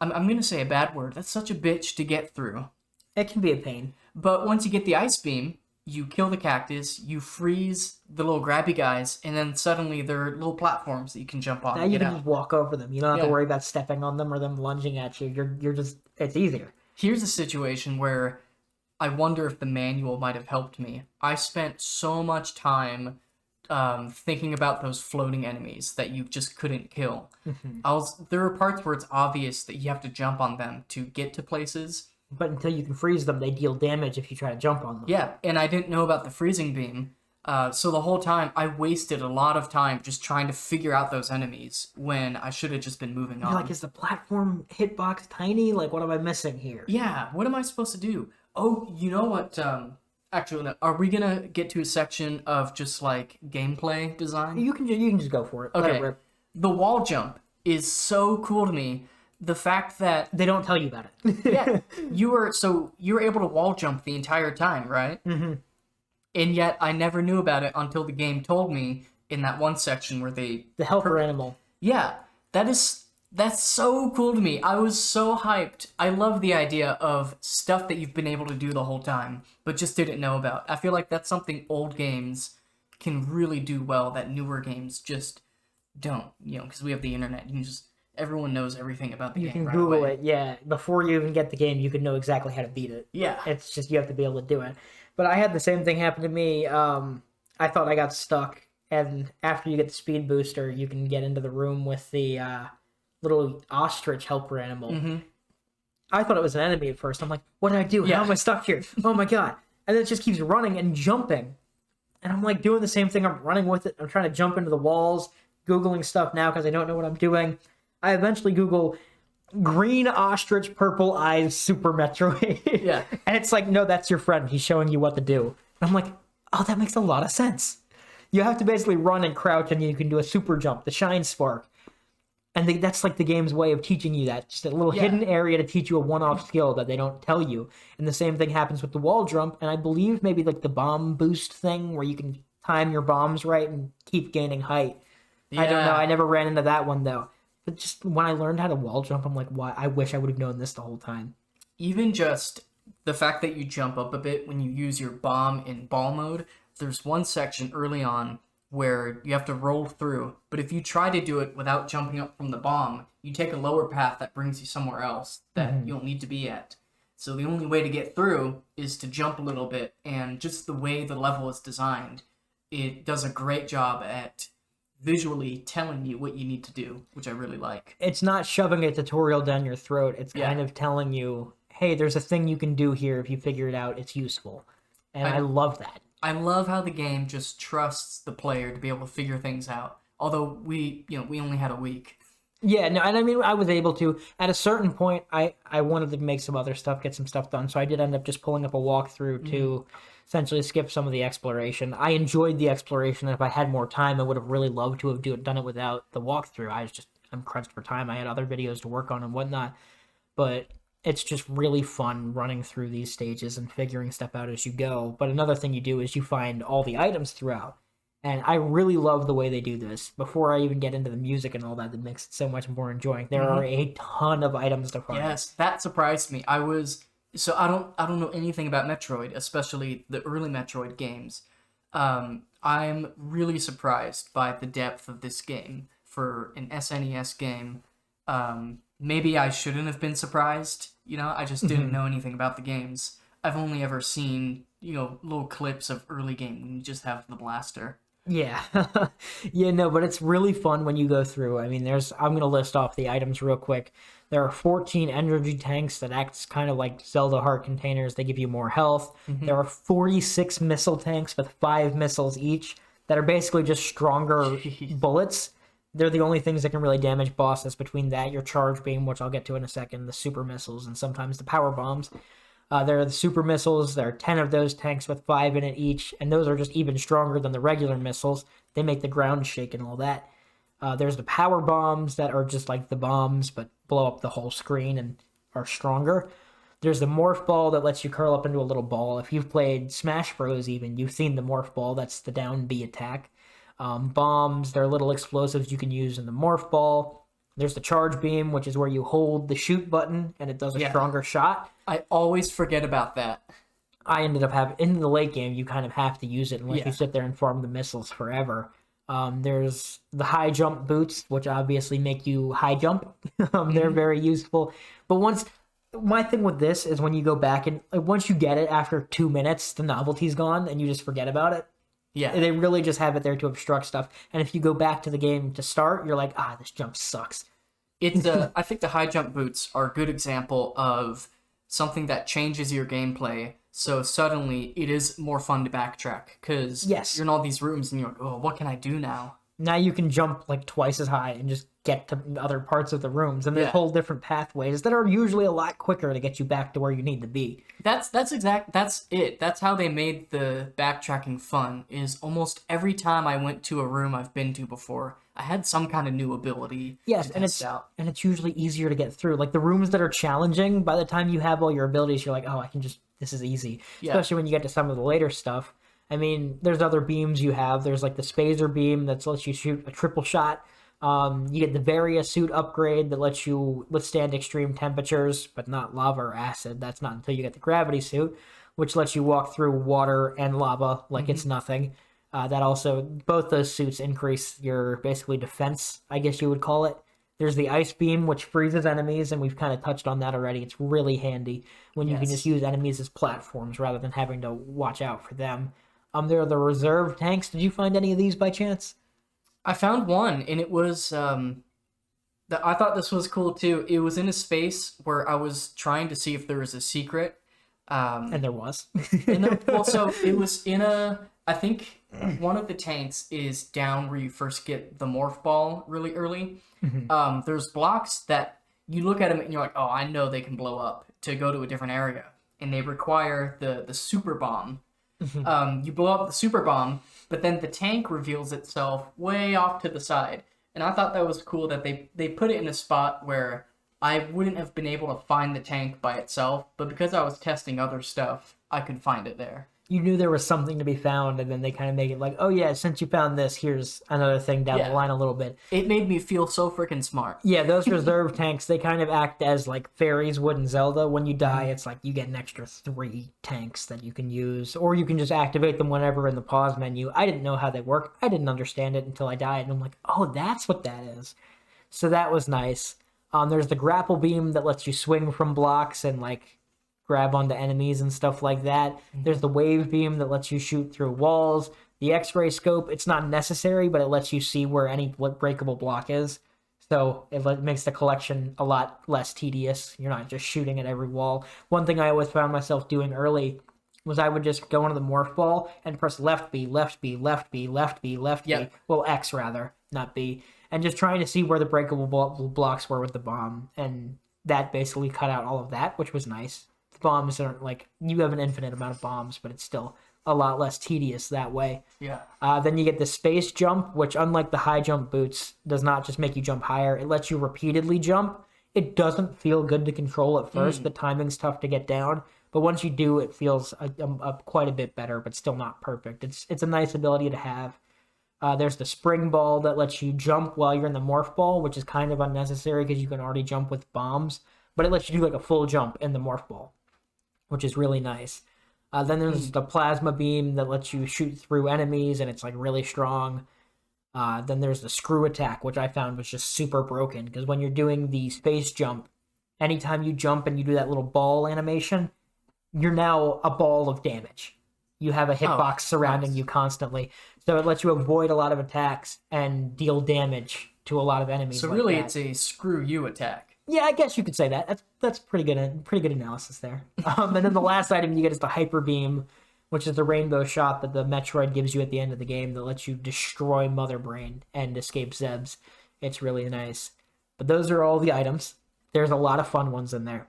I'm gonna say a bad word. That's such a bitch to get through. It can be a pain. But once you get the ice beam, you kill the cactus, you freeze the little grabby guys, and then suddenly there are little platforms that you can jump on Now and you get can out. just walk over them. You don't have Yeah. to worry about stepping on them or them lunging at you. You're just it's easier. Here's a situation where I wonder if the manual might have helped me. I spent so much time thinking about those floating enemies that you just couldn't kill. There are parts where it's obvious that you have to jump on them to get to places. But until you can freeze them, they deal damage if you try to jump on them. Yeah, and I didn't know about the freezing beam. So the whole time, I wasted a lot of time just trying to figure out those enemies when I should have just been moving You're on. like, is the platform hitbox tiny? Like, what am I missing here? Yeah, what am I supposed to do? Oh, you know what? Actually, no, are we gonna get to a section of just like gameplay design? You can just go for it. Let Okay. it rip. The wall jump is so cool to me. The fact that They don't tell you about it. yeah, you were able to wall jump the entire time, right? Mm-hmm. And yet I never knew about it until the game told me in that one section where they The helper animal. yeah, that's so cool to me. I was so hyped. I love the idea of stuff that you've been able to do the whole time, but just didn't know about. I feel like that's something old games can really do well that newer games just don't. You know, because we have the internet. You can just everyone knows everything about the You game can right Google away. it, yeah. Before you even get the game, you can know exactly how to beat it. Yeah. It's just you have to be able to do it. But I had the same thing happen to me. I thought I got stuck, and after you get the speed booster, you can get into the room with the little ostrich helper animal. Mm-hmm. I thought it was an enemy at first. I'm like, what did I do? Yeah. How am I stuck here? Oh my god. And then it just keeps running and jumping. And I'm like doing the same thing. I'm running with it. I'm trying to jump into the walls, Googling stuff now because I don't know what I'm doing. I eventually Google green ostrich, purple eyes, Super Metroid. Yeah. And it's like, no, that's your friend. He's showing you what to do. And I'm like, oh, that makes a lot of sense. You have to basically run and crouch, and you can do a super jump, the shine spark. And that's like the game's way of teaching you that. Just a little hidden area to teach you a one-off skill that they don't tell you. And the same thing happens with the wall jump, and I believe maybe like the bomb boost thing where you can time your bombs right and keep gaining height. I don't know. I never ran into that one, though. But just when I learned how to wall jump, I'm like, why? I wish I would have known this the whole time. Even just the fact that you jump up a bit when you use your bomb in ball mode, there's one section early on where you have to roll through, but if you try to do it without jumping up from the bomb, you take a lower path that brings you somewhere else that you don't need to be at. So the only way to get through is to jump a little bit, and just the way the level is designed, it does a great job at visually telling you what you need to do, which I really like. It's not shoving a tutorial down your throat. It's kind of telling you, hey, there's a thing you can do here. If you figure it out, it's useful. And I love that. I love how the game just trusts the player to be able to figure things out. Although we only had a week. Yeah, no, and I mean, I was able to. At a certain point, I wanted to make some other stuff, get some stuff done. So I did end up just pulling up a walkthrough to essentially skip some of the exploration. I enjoyed the exploration, and if I had more time, I would have really loved to have done it without the walkthrough. I'm crunched for time. I had other videos to work on and whatnot. But it's just really fun running through these stages and figuring stuff out as you go. But another thing you do is you find all the items throughout. And I really love the way they do this. Before I even get into the music and all that makes it so much more enjoying. There are a ton of items to find. Yes, that surprised me. I don't know anything about Metroid, especially the early Metroid games. I'm really surprised by the depth of this game for an SNES game. Maybe I shouldn't have been surprised. I just didn't know anything about the games. I've only ever seen, little clips of early game when you just have the blaster. Yeah. Yeah, no, but it's really fun when you go through. I mean, I'm going to list off the items real quick. There are 14 energy tanks that act kind of like Zelda heart containers. They give you more health. There are 46 missile tanks with 5 missiles each that are basically just stronger bullets. They're the only things that can really damage bosses. Between that, your charge beam, which I'll get to in a second, the super missiles, and sometimes the power bombs. There are the super missiles. There are 10 of those tanks with 5 in it each, and those are just even stronger than the regular missiles. They make the ground shake and all that. There's the power bombs that are just like the bombs, but blow up the whole screen and are stronger. There's the morph ball that lets you curl up into a little ball. If you've played Smash Bros. Even, you've seen the morph ball. That's the down B attack. Bombs, they're little explosives you can use in the morph ball. There's the charge beam, which is where you hold the shoot button and it does a stronger shot. I always forget about that. I ended up having, in the late game, you kind of have to use it unless you sit there and farm the missiles forever. There's the high jump boots, which obviously make you high jump. They're very useful. But my thing with this is when you go back and once you get it after 2 minutes, the novelty's gone and you just forget about it. Yeah. They really just have it there to obstruct stuff. And if you go back to the game to start, you're like, this jump sucks. I think the high jump boots are a good example of something that changes your gameplay. So suddenly it is more fun to backtrack because you're in all these rooms and you're like, oh, what can I do now? Now you can jump like twice as high and just get to other parts of the rooms. And there's whole different pathways that are usually a lot quicker to get you back to where you need to be. That's it. That's how they made the backtracking fun, is almost every time I went to a room I've been to before, I had some kind of new ability. Yes, and it's usually easier to get through. Like the rooms that are challenging, by the time you have all your abilities, you're like, this is easy. Yeah. Especially when you get to some of the later stuff. I mean, there's other beams you have. There's like the Spazer beam that lets you shoot a triple shot. You get the Varia suit upgrade that lets you withstand extreme temperatures, but not lava or acid. That's not until you get the gravity suit, which lets you walk through water and lava like it's nothing. That also, both those suits increase your basically defense, I guess you would call it. There's the ice beam, which freezes enemies, and we've kind of touched on that already. It's really handy when you can just use enemies as platforms rather than having to watch out for them. There are the reserve tanks. Did you find any of these by chance? I found one, and it was I thought this was cool too. It was in a space where I was trying to see if there was a secret. And there was. So it was in I think one of the tanks is down where you first get the morph ball really early. There's blocks that you look at them and you're like, oh, I know they can blow up to go to a different area. And they require the super bomb. You blow up the super bomb, but then the tank reveals itself way off to the side. And I thought that was cool that they put it in a spot where I wouldn't have been able to find the tank by itself, but because I was testing other stuff, I could find it there. You knew there was something to be found, and then they kind of make it like, oh yeah, since you found this, here's another thing down the line a little bit. It made me feel so freaking smart. Yeah, those reserve tanks, they kind of act as like fairies would in Zelda. When you die, it's like you get an extra 3 tanks that you can use, or you can just activate them whenever in the pause menu. I didn't know how they work. I didn't understand it until I died, and I'm like, oh, that's what that is. So that was nice. There's the grapple beam that lets you swing from blocks and like grab onto enemies and stuff like that. There's the wave beam that lets you shoot through walls. The X-ray scope, it's not necessary, but it lets you see where any breakable block is. So it makes the collection a lot less tedious. You're not just shooting at every wall. One thing I always found myself doing early was I would just go into the morph ball and press left B, left B, left B, left B, left B. Well, X rather, not B. And just trying to see where the breakable blocks were with the bomb. And that basically cut out all of that, which was nice. Bombs aren't like, you have an infinite amount of bombs, but it's still a lot less tedious that way. Yeah. Then you get the space jump, which unlike the high jump boots, does not just make you jump higher. It lets you repeatedly jump. It doesn't feel good to control at first. The timing's tough to get down, but once you do, it feels quite a bit better, but still not perfect. It's a nice ability to have. There's the spring ball that lets you jump while you're in the morph ball, which is kind of unnecessary because you can already jump with bombs, but it lets you do like a full jump in the morph ball, which is really nice. Then there's the plasma beam that lets you shoot through enemies, and it's like really strong. Then there's the screw attack, which I found was just super broken, because when you're doing the space jump, anytime you jump and you do that little ball animation, you're now a ball of damage. You have a hitbox surrounding you constantly. So it lets you avoid a lot of attacks and deal damage to a lot of enemies. So like really, that. it's a screw you attack. Yeah, I guess you could say that. That's pretty good analysis there. And then the last item you get is the hyper beam, which is the rainbow shot that the Metroid gives you at the end of the game that lets you destroy Mother Brain and escape Zebes. It's really nice. But those are all the items. There's a lot of fun ones in there,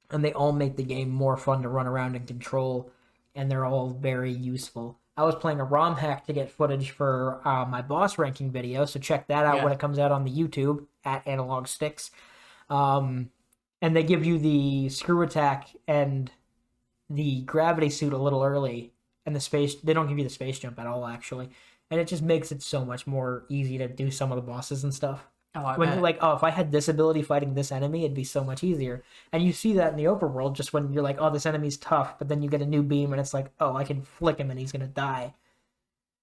and they all make the game more fun to run around and control, and they're all very useful. I was playing a ROM hack to get footage for my boss ranking video, so check that out when it comes out on the YouTube at Analog Sticks. And they give you the screw attack and the gravity suit a little early, and they don't give you the space jump at all, actually. And it just makes it so much more easy to do some of the bosses and stuff. When you're like, oh, if I had this ability fighting this enemy, it'd be so much easier. And you see that in the open world, just when you're like, oh, this enemy's tough, but then you get a new beam and it's like, oh, I can flick him and he's gonna die.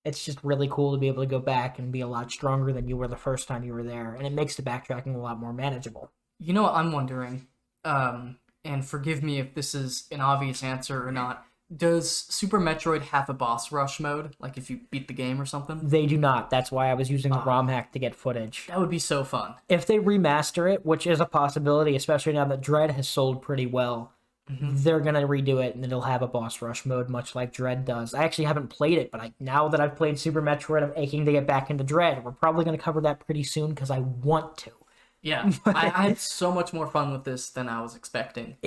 It's just really cool to be able to go back and be a lot stronger than you were the first time you were there, and it makes the backtracking a lot more manageable. You know what I'm wondering, and forgive me if this is an obvious answer or not, does Super Metroid have a boss rush mode? Like if you beat the game or something? They do not. That's why I was using the ROM hack to get footage. That would be so fun. If they remaster it, which is a possibility, especially now that Dread has sold pretty well, they're going to redo it and it'll have a boss rush mode, much like Dread does. I actually haven't played it, but now that I've played Super Metroid, I'm aching to get back into Dread. We're probably going to cover that pretty soon because I want to. Yeah, I had so much more fun with this than I was expecting.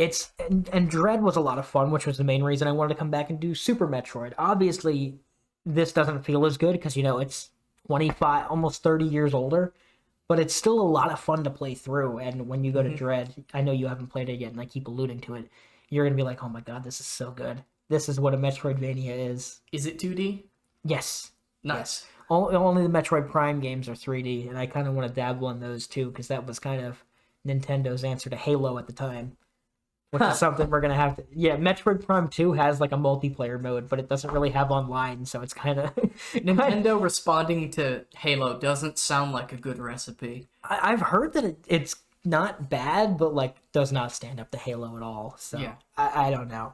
And Dread was a lot of fun, which was the main reason I wanted to come back and do Super Metroid. Obviously, this doesn't feel as good because, it's 25, almost 30 years older, but it's still a lot of fun to play through. And when you go to Dread, I know you haven't played it yet, and I keep alluding to it, you're going to be like, oh my god, this is so good. This is what a Metroidvania is. Is it 2D? Yes. Nice. Yes. Only the Metroid Prime games are 3D, and I kind of want to dabble in those too, because that was kind of Nintendo's answer to Halo at the time, which is something we're going to have to... Yeah, Metroid Prime 2 has like a multiplayer mode, but it doesn't really have online, so it's kind of... Nintendo responding to Halo doesn't sound like a good recipe. I've heard that it's not bad, but like does not stand up to Halo at all, so yeah. I don't know.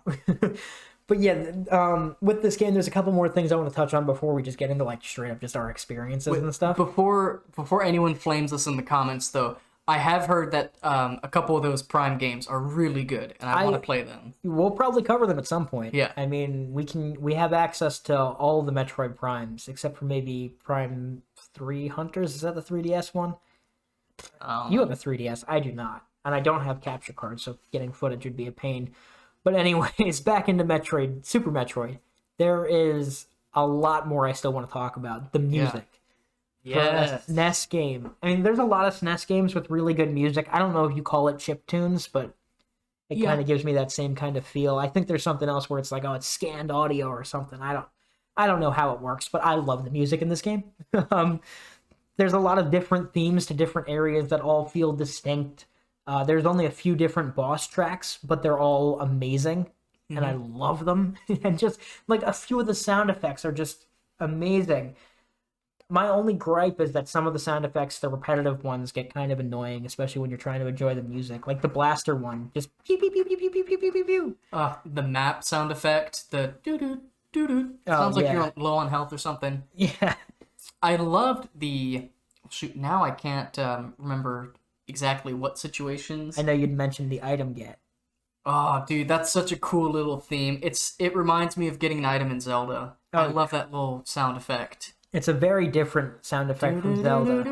But yeah, with this game, there's a couple more things I want to touch on before we just get into like straight up just our experiences and stuff. Before anyone flames us in the comments, though, I have heard that a couple of those Prime games are really good, and I want to play them. We'll probably cover them at some point. Yeah. I mean, we have access to all the Metroid Primes, except for maybe Prime 3 Hunters. Is that the 3DS one? You have a 3DS. I do not. And I don't have capture cards, so getting footage would be a pain. But anyways, back into Metroid, Super Metroid. There is a lot more I still want to talk about. The music. For a Yes. SNES game. I mean, there's a lot of SNES games with really good music. I don't know if you call it chiptunes, but it Yeah. kind of gives me that same kind of feel. I think there's something else where it's like, oh, it's scanned audio or something. I don't know how it works, but I love the music in this game. um, there's a lot of different themes to different areas that all feel distinct. There's only a few different boss tracks, but they're all amazing, and I love them. And just like a few of the sound effects are just amazing. My only gripe is that some of the sound effects, the repetitive ones, get kind of annoying, especially when you're trying to enjoy the music. Like the blaster one, just pew pew pew pew pew pew pew pew pew pew. The map sound effect, the doo doo doo doo. Sounds like you're low on health or something. Yeah. I loved the shoot. Now I can't remember exactly what situations. I know you'd mentioned the item get. Oh, dude, that's such a cool little theme. It reminds me of getting an item in Zelda. I love that little sound effect. It's a very different sound effect from Zelda.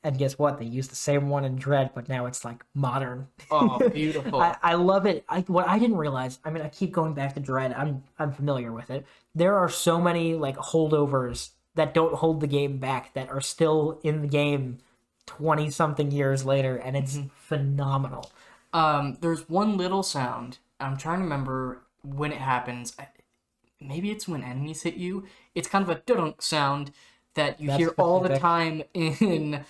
And guess what? They used the same one in Dread, but now it's like modern. Oh, beautiful. I love it. What I didn't realize, I mean, I keep going back to Dread. I'm familiar with it. There are so many like holdovers that don't hold the game back that are still in the game 20 something years later, and it's phenomenal. There's one little sound. I'm trying to remember when it happens. Maybe it's when enemies hit you. It's kind of a dunk sound that you hear all the time in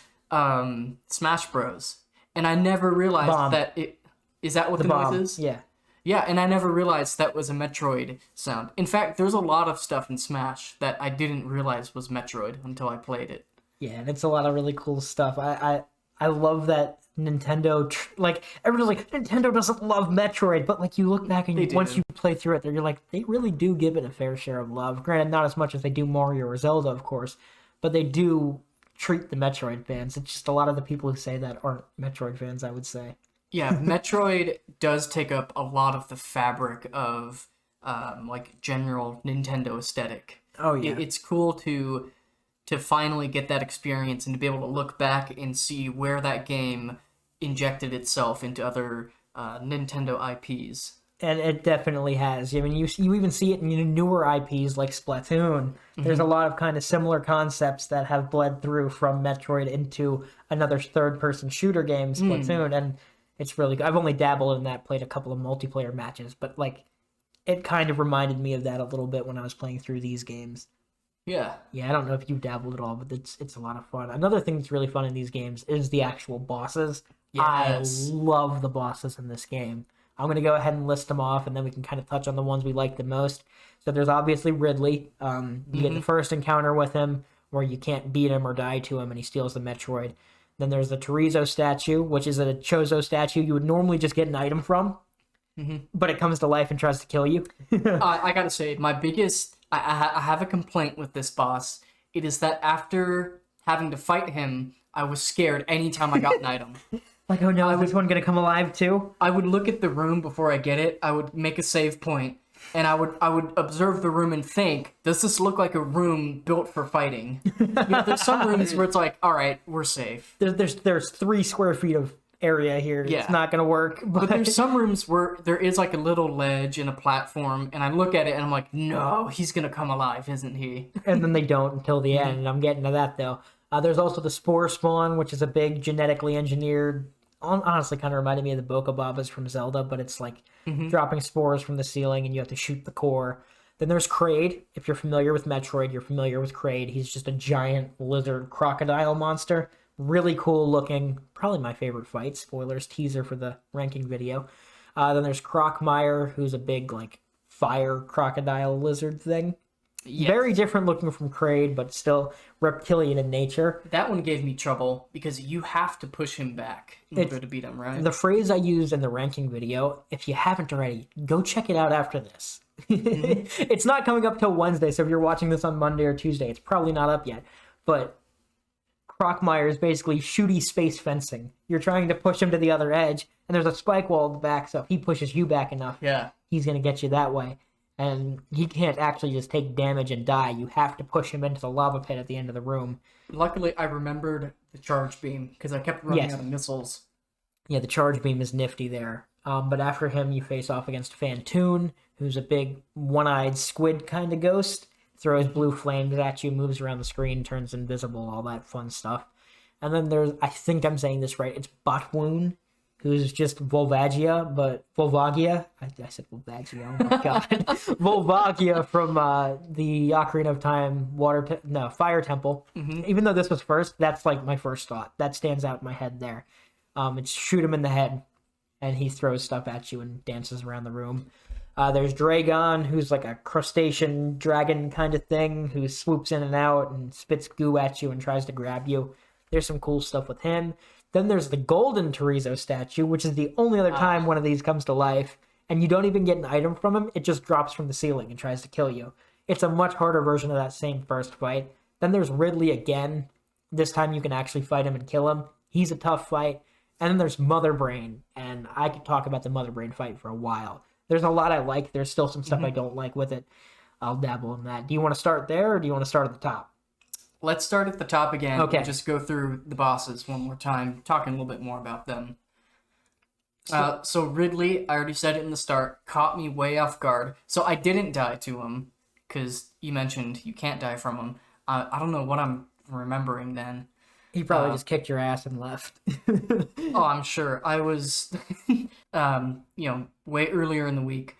Smash Bros. And I never realized that it is that what the noise is? Yeah. Yeah, and I never realized that was a Metroid sound. In fact, there's a lot of stuff in Smash that I didn't realize was Metroid until I played it. Yeah, and it's a lot of really cool stuff. I love that Nintendo, like, everyone's like, Nintendo doesn't love Metroid, but, like, you look back and once you play through it, you're like, they really do give it a fair share of love. Granted, not as much as they do Mario or Zelda, of course, but they do treat the Metroid fans. It's just a lot of the people who say that aren't Metroid fans, I would say. Yeah, Metroid does take up a lot of the fabric of, like, general Nintendo aesthetic. Oh, yeah. It's cool to finally get that experience and to be able to look back and see where that game injected itself into other Nintendo IPs. And it definitely has. I mean, you even see it in newer IPs like Splatoon. There's a lot of kind of similar concepts that have bled through from Metroid into another third-person shooter game, Splatoon, and it's really good. I've only dabbled in that, played a couple of multiplayer matches, but like, it kind of reminded me of that a little bit when I was playing through these games. Yeah. Yeah, I don't know if you dabbled at all, but it's a lot of fun. Another thing that's really fun in these games is the actual bosses. Yes. I love the bosses in this game. I'm going to go ahead and list them off, and then we can kind of touch on the ones we like the most. So there's obviously Ridley. You get the first encounter with him, where you can't beat him or die to him, and he steals the Metroid. Then there's the Chorizo statue, which is a Chozo statue you would normally just get an item from, but it comes to life and tries to kill you. I gotta say, my biggest... I have a complaint with this boss. It is that after having to fight him, I was scared anytime I got an item. Like, oh no, is this one going to come alive too? I would look at the room before I get it. I would make a save point, and I would observe the room and think, does this look like a room built for fighting? There's some rooms where it's like, all right, we're safe. There's 3 square feet of area here. Yeah. It's not going to work. But there's some rooms where there is like a little ledge and a platform, and I look at it and I'm like, no, he's going to come alive, isn't he? And then they don't until the end, and I'm getting to that though. There's also the Spore Spawn, which is a big genetically engineered, honestly kind of reminded me of the Bokobabas from Zelda, but it's like dropping spores from the ceiling and you have to shoot the core. Then there's Kraid. If you're familiar with Metroid, you're familiar with Kraid. He's just a giant lizard crocodile monster. Really cool looking. Probably my favorite fight. Spoilers, teaser for the ranking video. Then there's Crocmire, who's a big like fire crocodile lizard thing. Yes. Very different looking from Kraid, but still reptilian in nature. That one gave me trouble because you have to push him back in order to beat him, right? The phrase I used in the ranking video, if you haven't already, go check it out after this. It's not coming up till Wednesday, so if you're watching this on Monday or Tuesday, it's probably not up yet. But Crocmire is basically shooty space fencing. You're trying to push him to the other edge, and there's a spike wall at the back, so if he pushes you back enough, he's going to get you that way. And he can't actually just take damage and die. You have to push him into the lava pit at the end of the room. Luckily, I remembered the charge beam, because I kept running out of missiles. Yeah, the charge beam is nifty there. But after him, you face off against Fantoon, who's a big one-eyed squid kind of ghost. Throws blue flames at you, moves around the screen, turns invisible, all that fun stuff. And then there's, I think I'm saying this right, it's Botwoon, who's just Volvagia. I said Volvagia, oh my god. Volvagia from the Ocarina of Time Fire Temple. Even though this was first, that's like my first thought. That stands out in my head there. It's shoot him in the head, and he throws stuff at you and dances around the room. There's Dragon, who's like a crustacean dragon kind of thing, who swoops in and out and spits goo at you and tries to grab you. There's some cool stuff with him. Then there's the golden Terizo statue, which is the only other time one of these comes to life, and you don't even get an item from him. It just drops from the ceiling and tries to kill you. It's a much harder version of that same first fight. Then there's Ridley again. This time you can actually fight him and kill him. He's a tough fight. And then there's Mother Brain, and I could talk about the Mother Brain fight for a while. There's a lot I like. There's still some stuff I don't like with it. I'll dabble in that. Do you want to start there, or do you want to start at the top? Let's start at the top again. Okay. And just go through the bosses one more time, talking a little bit more about them. So Ridley, I already said it in the start, caught me way off guard. So I didn't die to him, because you mentioned you can't die from him. I don't know what I'm remembering then. He probably just kicked your ass and left. Oh, I'm sure. I was, way earlier in the week,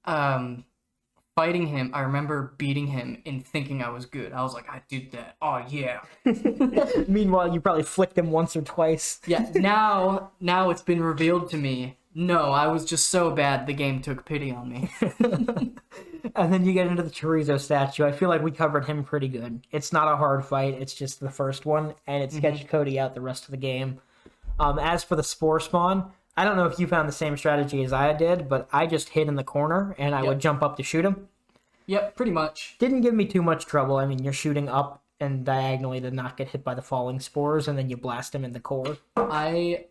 fighting him. I remember beating him and thinking I was good. I was like, I did that. Oh, yeah. Meanwhile, you probably flicked him once or twice. Yeah, now it's been revealed to me. No, I was just so bad the game took pity on me. And then you get into the Chorizo statue. I feel like we covered him pretty good. It's not a hard fight. It's just the first one, and it sketched Cody out the rest of the game. As for the Spore Spawn, I don't know if you found the same strategy as I did, but I just hid in the corner, and I would jump up to shoot him. Yep, pretty much. Didn't give me too much trouble. I mean, you're shooting up and diagonally to not get hit by the falling spores, and then you blast him in the core. I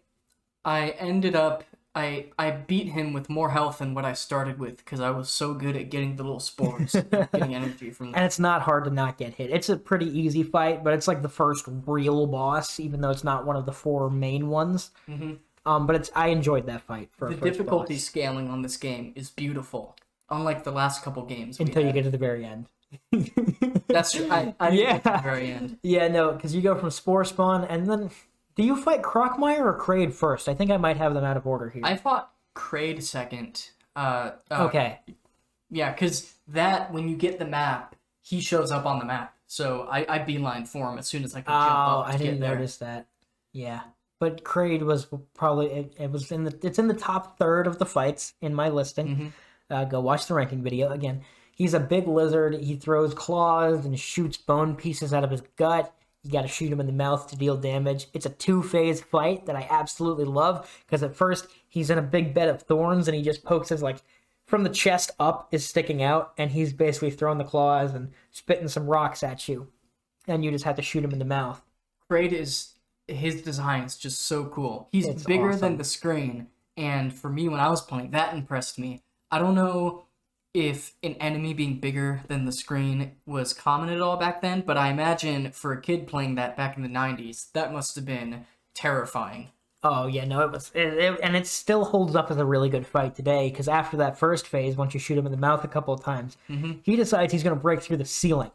ended up... I beat him with more health than what I started with because I was so good at getting the little spores, getting energy from them. And it's not hard to not get hit. It's a pretty easy fight, but it's like the first real boss, even though it's not one of the 4 main ones. But I enjoyed that fight. For the difficulty scaling on this game is beautiful, unlike the last couple games. Until you get to the very end. That's true. I didn't get to the very end. Yeah, no, because you go from Spore Spawn, and then... Do you fight Crockmire or Kraid first? I think I might have them out of order here. I fought Kraid second. Okay. Yeah, because when you get the map, he shows up on the map. So I beeline for him as soon as I could jump up to I didn't get there. notice that. Yeah. But Kraid was probably... it's in the top third of the fights in my listing. Go watch the ranking video. Again, he's a big lizard. He throws claws and shoots bone pieces out of his gut. You gotta shoot him in the mouth to deal damage. It's a 2-phase fight that I absolutely love, because at first, he's in a big bed of thorns, and he just pokes his, from the chest up is sticking out, and he's basically throwing the claws and spitting some rocks at you. And you just have to shoot him in the mouth. His design is just so cool. It's bigger than the screen, and for me, when I was playing, that impressed me. I don't know if an enemy being bigger than the screen was common at all back then, but I imagine for a kid playing that back in the 90s, that must have been terrifying. Oh, yeah, no, it was... and it still holds up as a really good fight today, because after that first phase, once you shoot him in the mouth a couple of times, he decides he's going to break through the ceiling.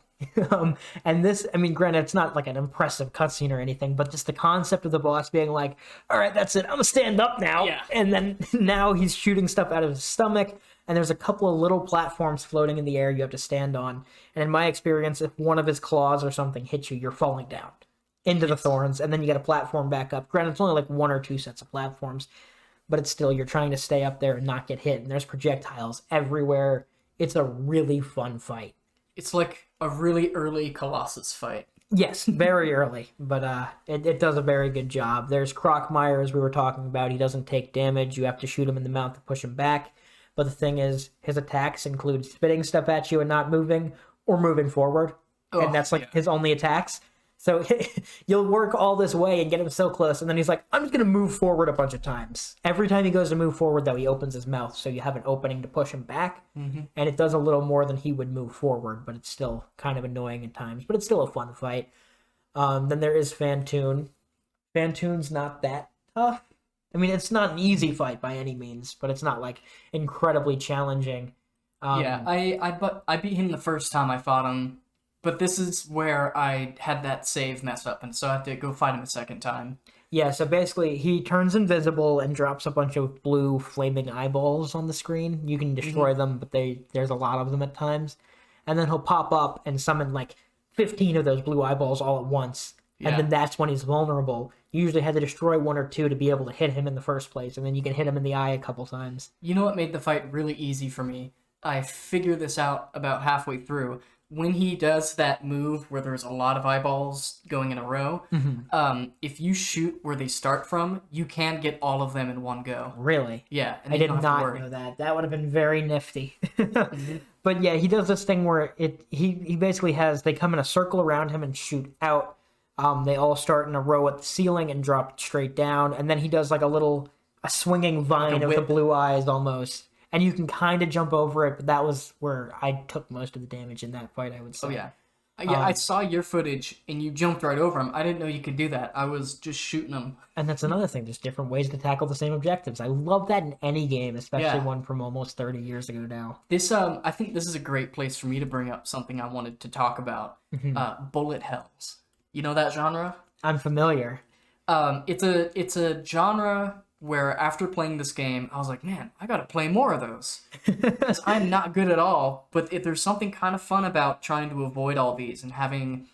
And this, I mean, granted, it's not like an impressive cutscene or anything, but just the concept of the boss being like, all right, that's it, I'm going to stand up now. Yeah. And then now he's shooting stuff out of his stomach, and there's a couple of little platforms floating in the air you have to stand on. And in my experience, if one of his claws or something hits you, you're falling down into the thorns, and then you got a platform back up. Granted, it's only like 1 or 2 sets of platforms, but it's still, you're trying to stay up there and not get hit, and there's projectiles everywhere. It's a really fun fight. It's like a really early Colossus fight. Yes, very early, but it does a very good job. There's Crockmire, as we were talking about. He doesn't take damage. You have to shoot him in the mouth to push him back. But the thing is, his attacks include spitting stuff at you and not moving, or moving forward. And that's his only attacks. So you'll work all this way and get him so close, and then he's like, I'm just going to move forward a bunch of times. Every time he goes to move forward, though, he opens his mouth, so you have an opening to push him back. And it does a little more than he would move forward, but it's still kind of annoying at times. But it's still a fun fight. Then there is Fantoon. Fantoon's not that tough. I mean, it's not an easy fight by any means, but it's not like incredibly challenging. Yeah, I beat him the first time I fought him, but this is where I had that save mess up, and so I had to go fight him a second time. Yeah, so basically he turns invisible and drops a bunch of blue flaming eyeballs on the screen. You can destroy them, but there's a lot of them at times. And then he'll pop up and summon like 15 of those blue eyeballs all at once. And Yeah. then that's when he's vulnerable. You usually had to destroy one or two to be able to hit him in the first place, and then you can hit him in the eye a couple times. You know what made the fight really easy for me? I figured this out about halfway through. When he does that move where there's a lot of eyeballs going in a row, if you shoot where they start from, you can get all of them in one go. Really? Yeah, and I then you did don't have to not worry. know that. That would have been very nifty. But yeah, he does this thing where he basically has they come in a circle around him and shoot out. They all start in a row at the ceiling and drop straight down, and then he does like a swinging vine of the whip. blue eyes almost, and you can kind of jump over it. But that was where I took most of the damage in that fight, I would say. Oh yeah. Yeah, I saw your footage and you jumped right over him. I didn't know you could do that. I was just shooting him. And that's another thing. There's different ways to tackle the same objectives. I love that in any game, especially Yeah. one from almost 30 years ago now. This I think this is a great place for me to bring up something I wanted to talk about. Bullet hells. You know that genre? I'm familiar. It's a genre where after playing this game, I was like, man, I gotta play more of those. 'Cause I'm not good at all, but there's something kind of fun about trying to avoid all these and having,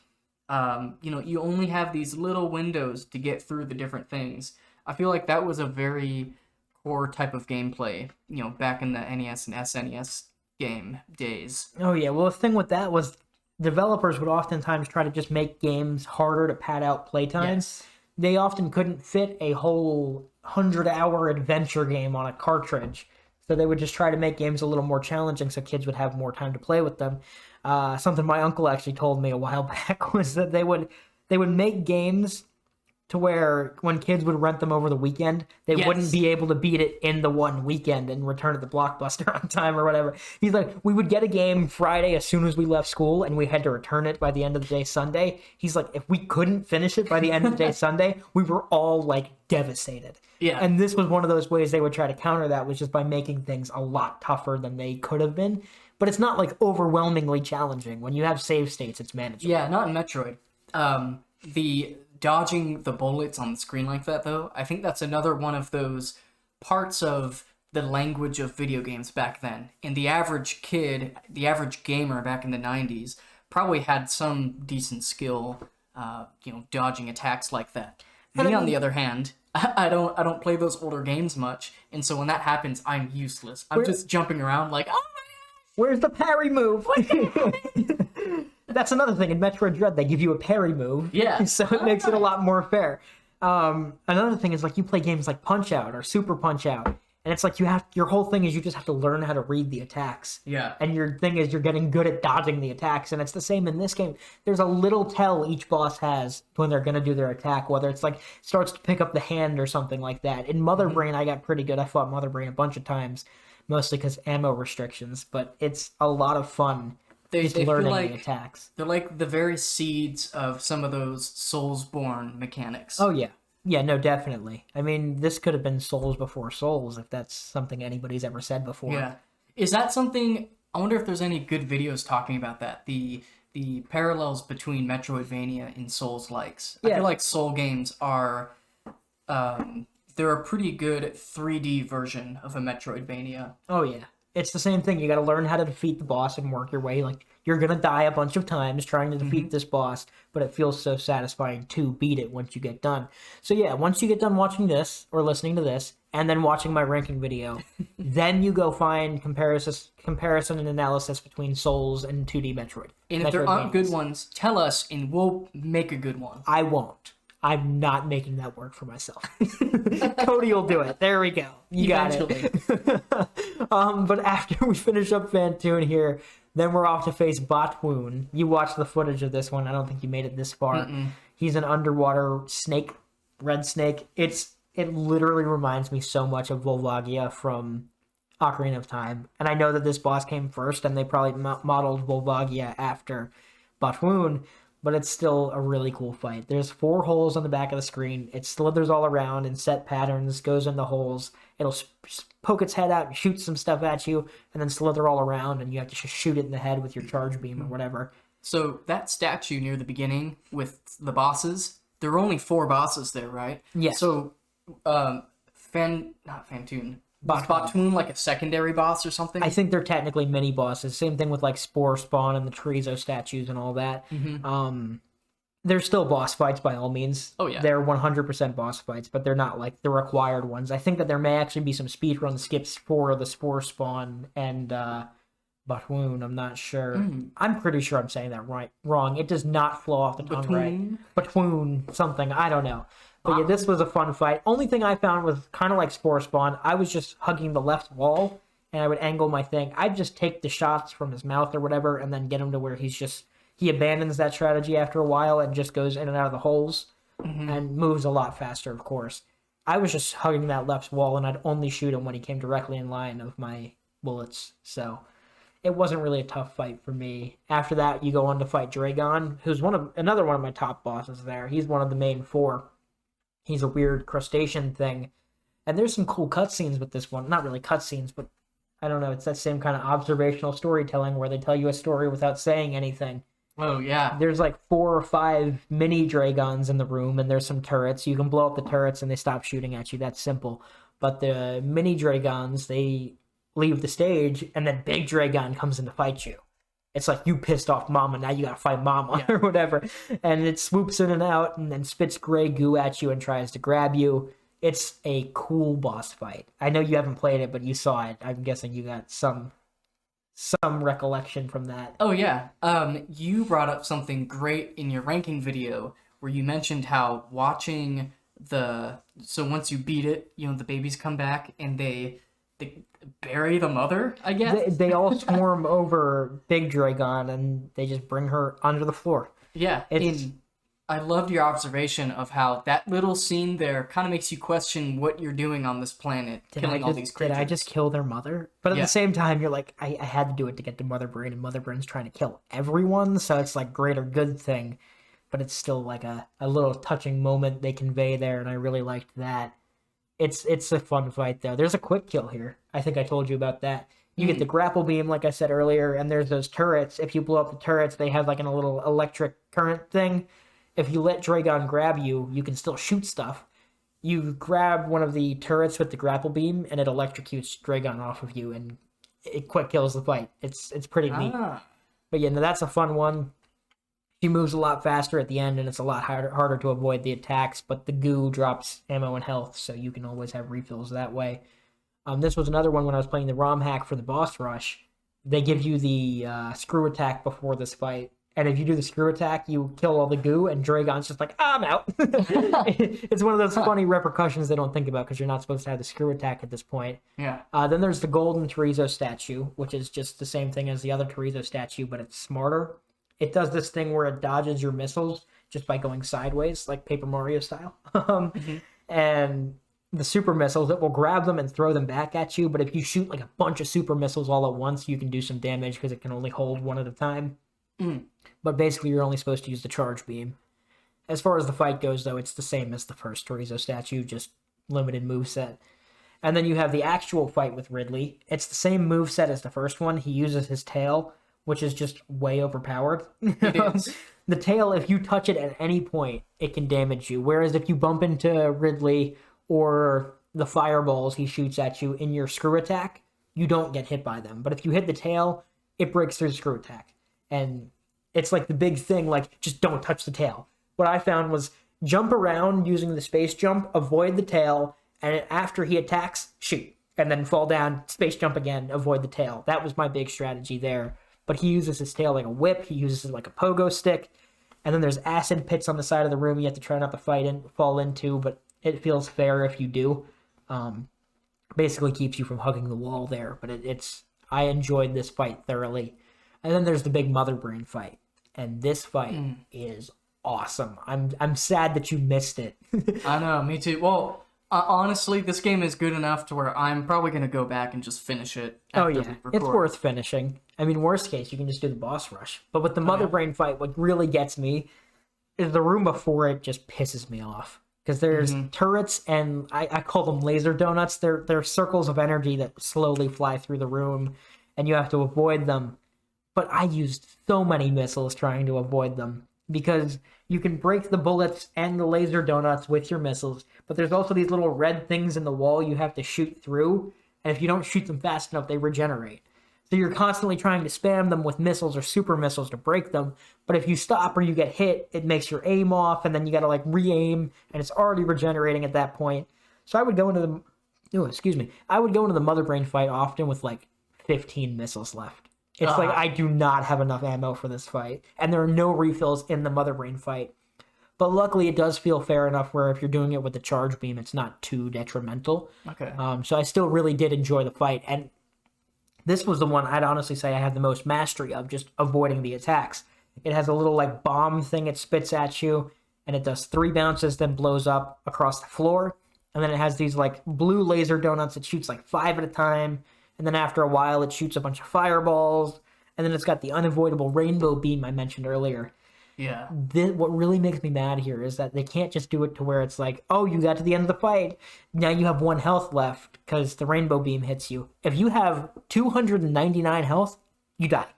you only have these little windows to get through the different things. I feel like that was a very core type of gameplay, back in the NES and SNES game days. Oh yeah, well the thing with that was developers would oftentimes try to just make games harder to pad out playtimes. They often couldn't fit a whole 100-hour adventure game on a cartridge. So they would just try to make games a little more challenging so kids would have more time to play with them. Something my uncle actually told me a while back was that they would make games to where when kids would rent them over the weekend, they Yes. wouldn't be able to beat it in the one weekend and return it to Blockbuster on time or whatever. He's like, we would get a game Friday as soon as we left school and we had to return it by the end of the day Sunday. He's like, if we couldn't finish it by the end of the day Sunday, we were all like devastated. Yeah. And this was one of those ways they would try to counter that, was just by making things a lot tougher than they could have been. But it's not like overwhelmingly challenging. When you have save states, it's manageable. Yeah, not in Metroid. The dodging the bullets on the screen like that, though, I think that's another one of those parts of the language of video games back then. And the average kid, the average gamer back in the 90s, probably had some decent skill, dodging attacks like that. Me, on the other hand, I don't play those older games much, and so when that happens, I'm useless. I'm just jumping around like, oh Where's the parry move? That's another thing. In Metroid Dread, they give you a parry move. Yeah. So it makes it a lot more fair. Another thing is like you play games like Punch-Out or Super Punch-Out, and it's like your whole thing is you just have to learn how to read the attacks. Yeah. And your thing is you're getting good at dodging the attacks, and it's the same in this game. There's a little tell each boss has when they're going to do their attack, whether it's like starts to pick up the hand or something like that. In Mother Brain, I got pretty good. I fought Mother Brain a bunch of times, mostly because ammo restrictions, but it's a lot of fun They feel learning like the attacks. they're like the very seeds of some of those Soulsborne mechanics. Oh, yeah. Yeah, no, definitely. I mean, this could have been Souls before Souls, if that's something anybody's ever said before. Yeah. Is that something? I wonder if there's any good videos talking about that. The parallels between Metroidvania and Souls likes. I Yeah. feel like Soul games are they're a pretty good 3D version of a Metroidvania. Oh, yeah. It's the same thing. You got to learn how to defeat the boss and work your way. Like, you're going to die a bunch of times trying to defeat this boss, but it feels so satisfying to beat it once you get done. So, yeah, once you get done watching this or listening to this and then watching my ranking video, then you go find comparison and analysis between Souls and 2D Metroid. And if there aren't good Metroidvanias. ones, tell us and we'll make a good one. I won't. I'm not making that work for myself. Cody will do it. There we go. You got it. But after we finish up Fantoon here, then we're off to face Batwoon. You watched the footage of this one. I don't think you made it this far. He's an underwater snake, red snake. It literally reminds me so much of Volvagia from Ocarina of Time. And I know that this boss came first, and they probably modeled Volvagia after Batwoon. but it's still a really cool fight. There's 4 holes on the back of the screen. It slithers all around in set patterns, goes in the holes. It'll poke its head out and shoot some stuff at you, and then slither all around, and you have to just shoot it in the head with your charge beam or whatever. So that statue near the beginning with the bosses, there are only 4 bosses there, right? Yes. So, not Fantoon. Was Batoon like a secondary boss or something? I think they're technically mini bosses. Same thing with like Spore Spawn and the Chorizo statues and all that. They're still boss fights by all means. Oh, yeah. They're 100% boss fights, but they're not like the required ones. I think that there may actually be some speedrun skips for the Spore Spawn and Batoon. I'm not sure. I'm pretty sure I'm saying that wrong. It does not flow off the tongue right. Batoon something. I don't know. But yeah, this was a fun fight. Only thing I found was kind of like Spore Spawn. I was just hugging the left wall, and I would angle my thing. I'd just take the shots from his mouth or whatever, and then get him to where he abandons that strategy after a while and just goes in and out of the holes and moves a lot faster, of course. I was just hugging that left wall, and I'd only shoot him when he came directly in line of my bullets. So it wasn't really a tough fight for me. After that, you go on to fight Dragon, who's another one of my top bosses there. He's one of the main 4. He's a weird crustacean thing. And there's some cool cutscenes with this one. Not really cutscenes, but I don't know. It's that same kind of observational storytelling where they tell you a story without saying anything. Oh, yeah. There's like 4 or 5 mini Dragons in the room, and there's some turrets. You can blow up the turrets and they stop shooting at you. That's simple. But the mini Dragons, they leave the stage, and then Big Dragon comes in to fight you. It's like, you pissed off Mama, now you gotta fight Mama, or whatever. And it swoops in and out, and then spits gray goo at you and tries to grab you. It's a cool boss fight. I know you haven't played it, but you saw it. I'm guessing you got some recollection from that. Oh, yeah. You brought up something great in your ranking video, where you mentioned how watching so once you beat it, the babies come back, and they bury the mother, I guess? They all swarm over Big Dragon, and they just bring her under the floor. Yeah, I loved your observation of how that little scene there kind of makes you question what you're doing on this planet, killing all these creatures. Did I just kill their mother? But at the same time, you're like, I had to do it to get to Mother Brain, and Mother Brain's trying to kill everyone, so it's like greater good thing. But it's still like a little touching moment they convey there, and I really liked that. It's a fun fight, though. There's a quick kill here. I think I told you about that. You get the grapple beam, like I said earlier, and there's those turrets. If you blow up the turrets, they have like a little electric current thing. If you let Dragon grab you, you can still shoot stuff. You grab one of the turrets with the grapple beam, and it electrocutes Dragon off of you, and it quick kills the fight. It's pretty neat. But yeah, no, that's a fun one. She moves a lot faster at the end, and it's a lot harder to avoid the attacks, but the goo drops ammo and health, so you can always have refills that way. This was another one when I was playing the ROM hack for the boss rush. They give you the screw attack before this fight, and if you do the screw attack, you kill all the goo, and Dragon's just like, I'm out. It's one of those funny repercussions they don't think about, because you're not supposed to have the screw attack at this point. Yeah. Then there's the golden Chorizo statue, which is just the same thing as the other Chorizo statue, but it's smarter. It does this thing where it dodges your missiles just by going sideways, like Paper Mario style. And the super missiles, it will grab them and throw them back at you, but if you shoot like a bunch of super missiles all at once, you can do some damage because it can only hold one at a time. But basically, you're only supposed to use the charge beam. As far as the fight goes, though, it's the same as the first Chorizo statue, just limited moveset. And then you have the actual fight with Ridley. It's the same moveset as the first one. He uses his tail, which is just way overpowered. It is. The tail, if you touch it at any point, it can damage you. Whereas if you bump into Ridley or the fireballs he shoots at you in your screw attack, you don't get hit by them. But if you hit the tail, it breaks through the screw attack. And it's like the big thing, like, just don't touch the tail. What I found was jump around using the space jump, avoid the tail, and after he attacks, shoot. And then fall down, space jump again, avoid the tail. That was my big strategy there. But he uses his tail like a whip. He uses it like a pogo stick. And then there's acid pits on the side of the room you have to try not to fall into, but it feels fair if you do. Basically keeps you from hugging the wall there. But I enjoyed this fight thoroughly. And then there's the big Mother Brain fight. And this fight is awesome. I'm sad that you missed it. I know, me too. Well, honestly, this game is good enough to where I'm probably going to go back and just finish it. Oh, yeah. It's worth finishing. I mean, worst case, you can just do the boss rush. But with the Mother Brain fight, what really gets me is the room before it just pisses me off. Because there's turrets, and I call them laser donuts. They're circles of energy that slowly fly through the room, and you have to avoid them. But I used so many missiles trying to avoid them. Because you can break the bullets and the laser donuts with your missiles, but there's also these little red things in the wall you have to shoot through, and if you don't shoot them fast enough, they regenerate. So you're constantly trying to spam them with missiles or super missiles to break them, but if you stop or you get hit, it makes your aim off, and then you gotta, like, re-aim, and it's already regenerating at that point. So I would go into I would go into the Mother Brain fight often with, like, 15 missiles left. It's like, I do not have enough ammo for this fight. And there are no refills in the Mother Brain fight. But luckily, it does feel fair enough where if you're doing it with the charge beam, it's not too detrimental. Okay. So I still really did enjoy the fight. And this was the one I'd honestly say I had the most mastery of, just avoiding the attacks. It has a little, like, bomb thing it spits at you. And it does 3 bounces, then blows up across the floor. And then it has these, like, blue laser donuts that shoots, like, 5 at a time. And then after a while, it shoots a bunch of fireballs. And then it's got the unavoidable rainbow beam I mentioned earlier. Yeah. What really makes me mad here is that they can't just do it to where it's like, oh, you got to the end of the fight. Now you have 1 health left because the rainbow beam hits you. If you have 299 health, you die.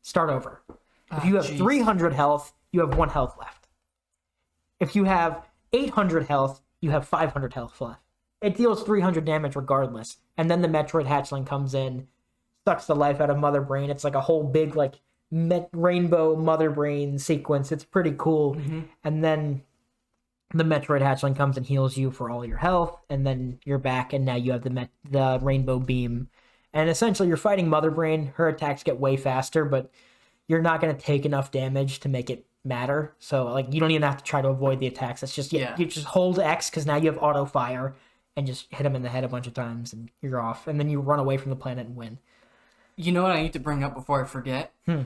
Start over. If you have 300 health, you have 1 health left. If you have 800 health, you have 500 health left. It deals 300 damage regardless. And then the Metroid hatchling comes in, sucks the life out of Mother Brain. It's like a whole big, like, rainbow Mother Brain sequence. It's pretty cool. And then the Metroid hatchling comes and heals you for all your health. And then you're back, and now you have the rainbow beam. And essentially, you're fighting Mother Brain. Her attacks get way faster, but you're not going to take enough damage to make it matter. So, like, you don't even have to try to avoid the attacks. It's just, you just hold X because now you have auto fire. And just hit him in the head a bunch of times, and you're off. And then you run away from the planet and win. You know what I need to bring up before I forget? You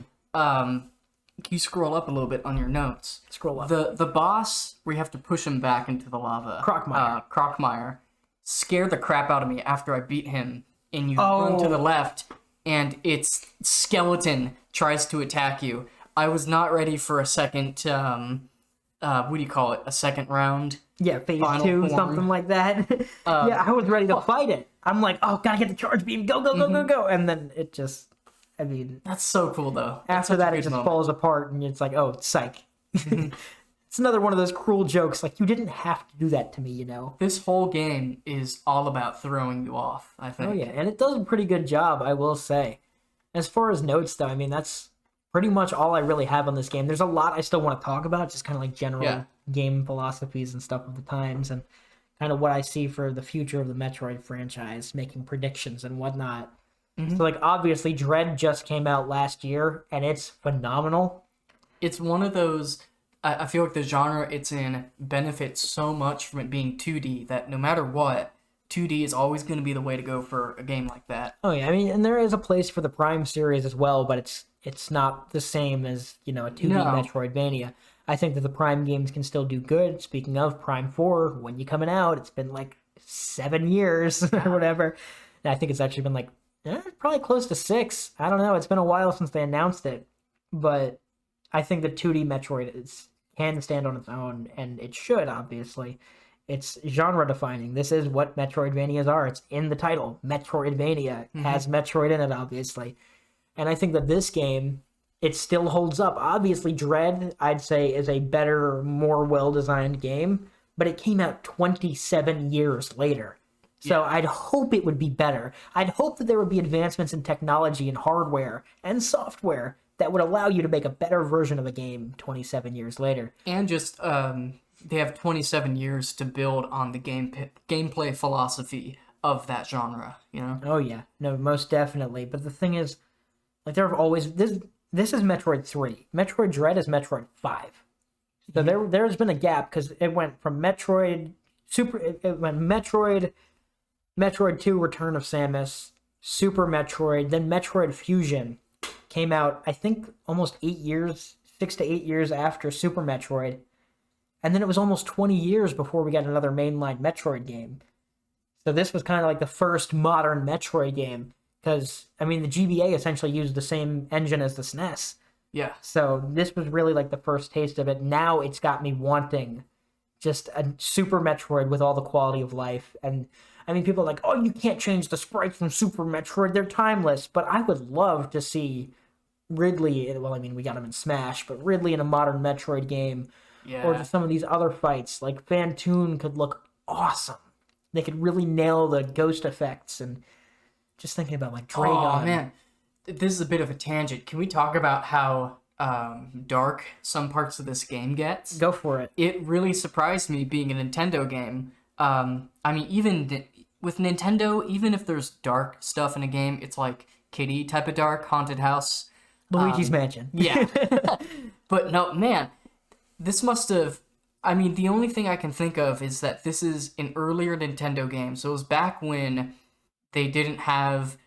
scroll up a little bit on your notes. Scroll up. The boss, where you have to push him back into the lava. Crockmire. Scared the crap out of me after I beat him. And you run to the left, and its skeleton tries to attack you. I was not ready for a second, what do you call it? A second round? Yeah, phase 2, something like that. Yeah, I was ready to fight it. I'm like, oh, gotta get the charge beam. Go, go, go, go, go. And then it just, I mean... That's so cool, though. After that, it just falls apart, and it's like, oh, psych. It's another one of those cruel jokes. Like, you didn't have to do that to me, you know? This whole game is all about throwing you off, I think. Oh, yeah, and it does a pretty good job, I will say. As far as notes, though, I mean, that's pretty much all I really have on this game. There's a lot I still want to talk about, just kind of like general game philosophies and stuff of the times, and kind of what I see for the future of the Metroid franchise, making predictions and whatnot. So, like, obviously, Dread just came out last year, and it's phenomenal. It's one of those... I feel like the genre it's in benefits so much from it being 2D that no matter what, 2D is always going to be the way to go for a game like that. Oh, yeah, I mean, and there is a place for the Prime series as well, but it's not the same as, you know, a 2D Metroidvania. I think that the Prime games can still do good. Speaking of Prime 4, when you coming out, it's been like 7 years or whatever. And I think it's actually been like, probably close to 6. I don't know. It's been a while since they announced it. But I think the 2D Metroid can stand on its own, and it should, obviously. It's genre defining. This is what Metroidvanias are. It's in the title. Metroidvania has Metroid in it, obviously. And I think that this game, it still holds up. Obviously, Dread, I'd say, is a better, more well-designed game, but it came out 27 years later. So I'd hope it would be better. I'd hope that there would be advancements in technology and hardware and software that would allow you to make a better version of a game 27 years later. And just, they have 27 years to build on the gameplay philosophy of that genre, you know? Oh, yeah. No, most definitely. But the thing is, like, there have always... This is Metroid 3. Metroid Dread is Metroid 5. So there's been a gap, because it went from Metroid... It went Metroid 2, Return of Samus, Super Metroid, then Metroid Fusion came out, I think, almost 6 to 8 years after Super Metroid. And then it was almost 20 years before we got another mainline Metroid game. So this was kind of like the first modern Metroid game. because I mean the GBA essentially used the same engine as the SNES. Yeah. So this was really like the first taste of it. Now it's got me wanting just a Super Metroid with all the quality of life. And I mean, people are like, oh, you can't change the sprites from Super Metroid. They're timeless. But I would love to see Ridley. Well, I mean, we got him in Smash, but Ridley in a modern Metroid game, or Yeah. just some of these other fights. Like Phantoon could look awesome. They could really nail the ghost effects. And just thinking about like Dragon. Oh man, this is a bit of a tangent. Can we talk about how dark some parts of this game gets? Go for it. It really surprised me being a Nintendo game. I mean, with Nintendo, even if there's dark stuff in a game, it's like kiddie type of dark, haunted house. Luigi's Mansion. Yeah. But no, man, this must have. I mean, the only thing I can think of is that this is an earlier Nintendo game. So it was back when they didn't have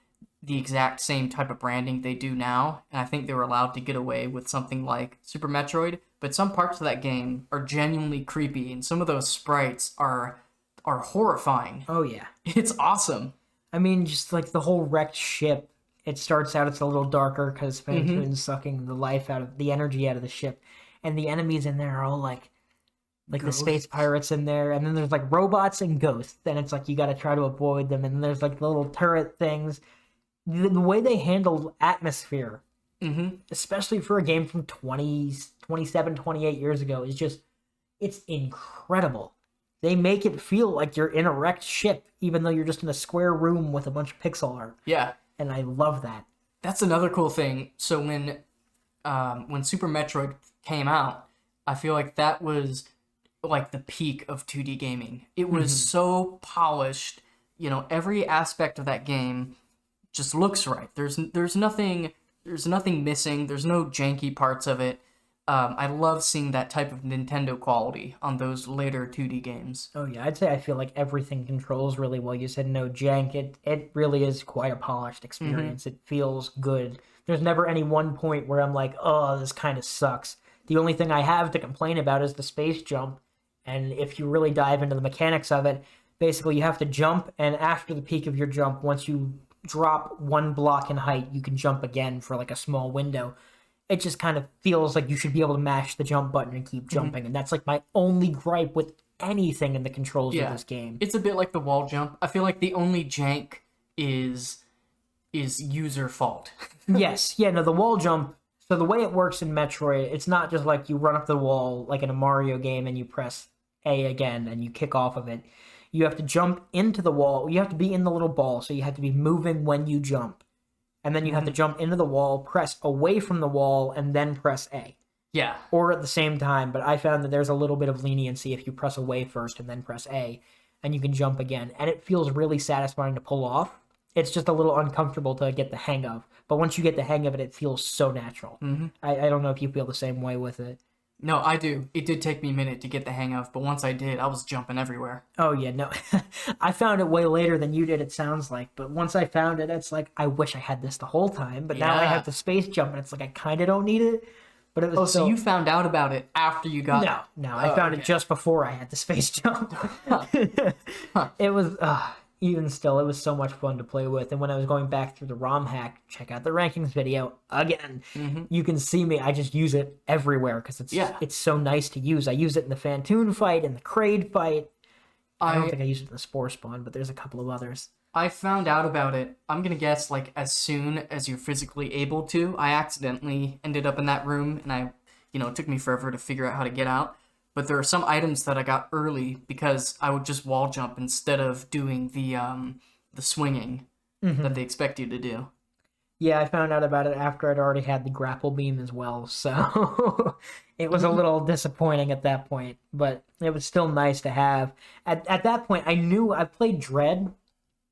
the exact same type of branding they do now, and I think they were allowed to get away with something like Super Metroid, but some parts of that game are genuinely creepy, and some of those sprites are horrifying. Oh, yeah. It's awesome. I mean, just like the whole wrecked ship. It starts out, it's a little darker because Phantoon's sucking the life out of the energy out of the ship, and the enemies in there are all like the space pirates in there, and then there's like robots and ghosts, and it's like you got to try to avoid them, and then there's like little turret things. The way they handle atmosphere, especially for a game from 27, 28 years ago, is just, it's incredible. They make it feel like you're in a wrecked ship, even though you're just in a square room with a bunch of pixel art. Yeah. And I love that. That's another cool thing. So when Super Metroid came out, I feel like that was like the peak of 2D gaming. It was so polished. You know, every aspect of that game just looks right. There's nothing missing. There's no janky parts of it. I love seeing that type of Nintendo quality on those later 2D games. Oh yeah, I'd say I feel like everything controls really well. You said no jank. It really is quite a polished experience. It feels good. There's never any one point where I'm like, oh, this kind of sucks. The only thing I have to complain about is the space jump. And if you really dive into the mechanics of it, basically you have to jump, and after the peak of your jump, once you drop one block in height, you can jump again for like a small window. It just kind of feels like you should be able to mash the jump button and keep jumping. And that's like my only gripe with anything in the controls of this game. It's a bit like the wall jump. I feel like the only jank is user fault. Yes. Yeah, no, the wall jump. So the way it works in Metroid, it's not just like you run up the wall like in a Mario game and you press A again and you kick off of it. You have to jump into the wall. You have to be in the little ball, so you have to be moving when you jump. And then you have to jump into the wall, press away from the wall, and then press A. Yeah. Or at the same time, but I found that there's a little bit of leniency if you press away first and then press A, and you can jump again. And it feels really satisfying to pull off. It's just a little uncomfortable to get the hang of. But once you get the hang of it, it feels so natural. I don't know if you feel the same way with it. No, I do. It did take me a minute to get the hang of, but once I did, I was jumping everywhere. Oh, yeah, no. I found it way later than you did, it sounds like. But once I found it, it's like, I wish I had this the whole time. But now I have the space jump, and it's like, I kind of don't need it. But it was so you found out about it after you got it? No. I found it just before I had the space jump. It was... even still, it was so much fun to play with. And when I was going back through the ROM hack, check out the rankings video again. You can see me. I just use it everywhere because it's so nice to use. I use it in the Phantoon fight, in the Kraid fight. I don't think I used it in the Spore Spawn, but there's a couple of others. I found out about it, I'm gonna guess, like, as soon as you're physically able to. I accidentally ended up in that room, and it took me forever to figure out how to get out. But there are some items that I got early because I would just wall jump instead of doing the swinging that they expect you to do. Yeah, I found out about it after I'd already had the grapple beam as well, so it was a little disappointing at that point, but it was still nice to have. At that point, I knew I played Dread,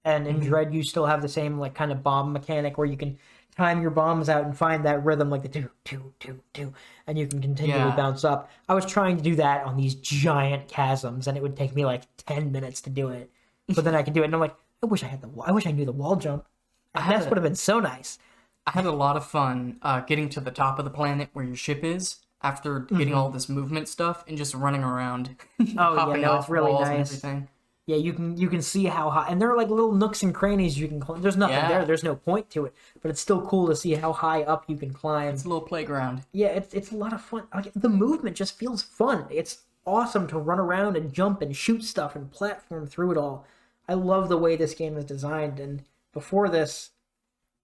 and in Dread you still have the same like kind of bomb mechanic where you can time your bombs out and find that rhythm like the 2, 2, 2, 2, and you can continually bounce up. I was trying to do that on these giant chasms, and it would take me like 10 minutes to do it. But then I could do it, and I'm like, I wish I knew the wall jump. And that would have been so nice. I had a lot of fun getting to the top of the planet where your ship is after getting all this movement stuff and just running around, Oh yeah, no, it's really nice. And everything. Yeah, you can see how high, and there are like little nooks and crannies you can climb. There's nothing there. There's no point to it, but it's still cool to see how high up you can climb. It's a little playground. Yeah, it's a lot of fun. Like, the movement just feels fun. It's awesome to run around and jump and shoot stuff and platform through it all. I love the way this game is designed. And before this,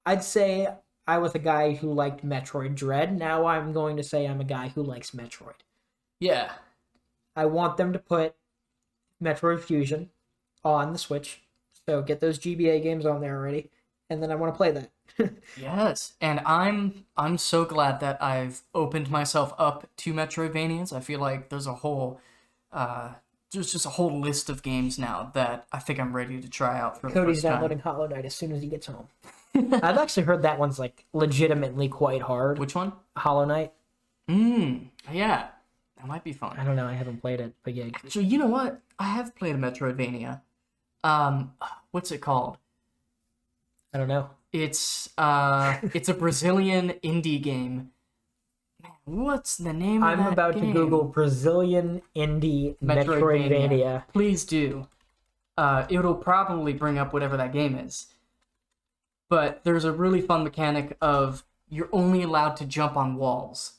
I'd say I was a guy who liked Metroid Dread. Now I'm going to say I'm a guy who likes Metroid. Yeah. I want them to put Metroid Fusion on the Switch. So get those GBA games on there already, and then I want to play that. Yes, and I'm so glad that I've opened myself up to Metroidvanias. I feel like there's just a whole list of games now that I think I'm ready to try out for the Cody's first time. downloading Hollow Knight as soon as he gets home. I've actually heard that one's like legitimately quite hard. Which one? Hollow Knight. Yeah, that might be fun. I don't know. I haven't played it, but yeah. So you know what? I have played a Metroidvania. What's it called? I don't know. It's a Brazilian indie game. Man, what's the name of that I'm about game? to Google Brazilian indie Metroidvania. Please do. It'll probably bring up whatever that game is. But there's a really fun mechanic of you're only allowed to jump on walls.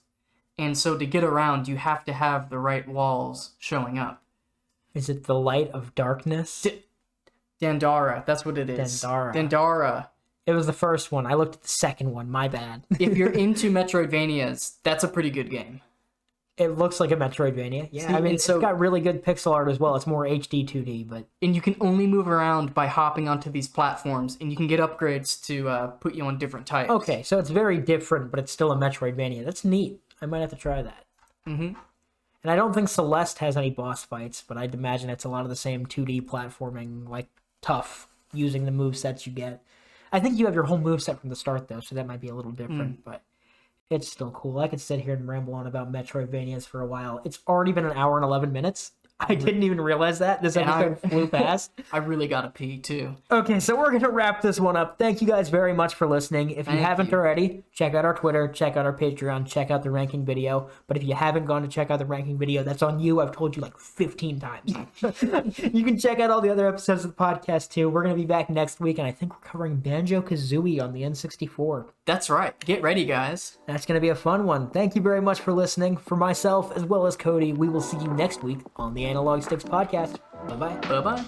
And so to get around, you have to have the right walls showing up. Is it the Light of Darkness? Dandara, that's what it is. Dandara. It was the first one. I looked at the second one. My bad. If you're into Metroidvanias, that's a pretty good game. It looks like a Metroidvania. Yeah, See, I mean, and so- it's got really good pixel art as well. It's more HD 2D, but And you can only move around by hopping onto these platforms, and you can get upgrades to put you on different types. okay, so it's very different, but it's still a Metroidvania. That's neat. I might have to try that. Mm-hmm. And I don't think Celeste has any boss fights, but I'd imagine it's a lot of the same 2D platforming, like tough, using the movesets you get. I think you have your whole moveset from the start, though, so that might be a little different, but it's still cool. I could sit here and ramble on about Metroidvanias for a while. It's already been an hour and 11 minutes. I didn't even realize that. This episode flew past. I really gotta pee, too. Okay, so we're going to wrap this one up. Thank you guys very much for listening. If you haven't already, check out our Twitter, check out our Patreon, check out the ranking video. But if you haven't gone to check out the ranking video, that's on you. I've told you like 15 times. You can check out all the other episodes of the podcast, too. We're going to be back next week, and I think we're covering Banjo-Kazooie on the N64. That's right. Get ready, guys. That's going to be a fun one. Thank you very much for listening. For myself, as well as Cody, we will see you next week on the Analog Sticks Podcast. Bye-bye. Bye-bye.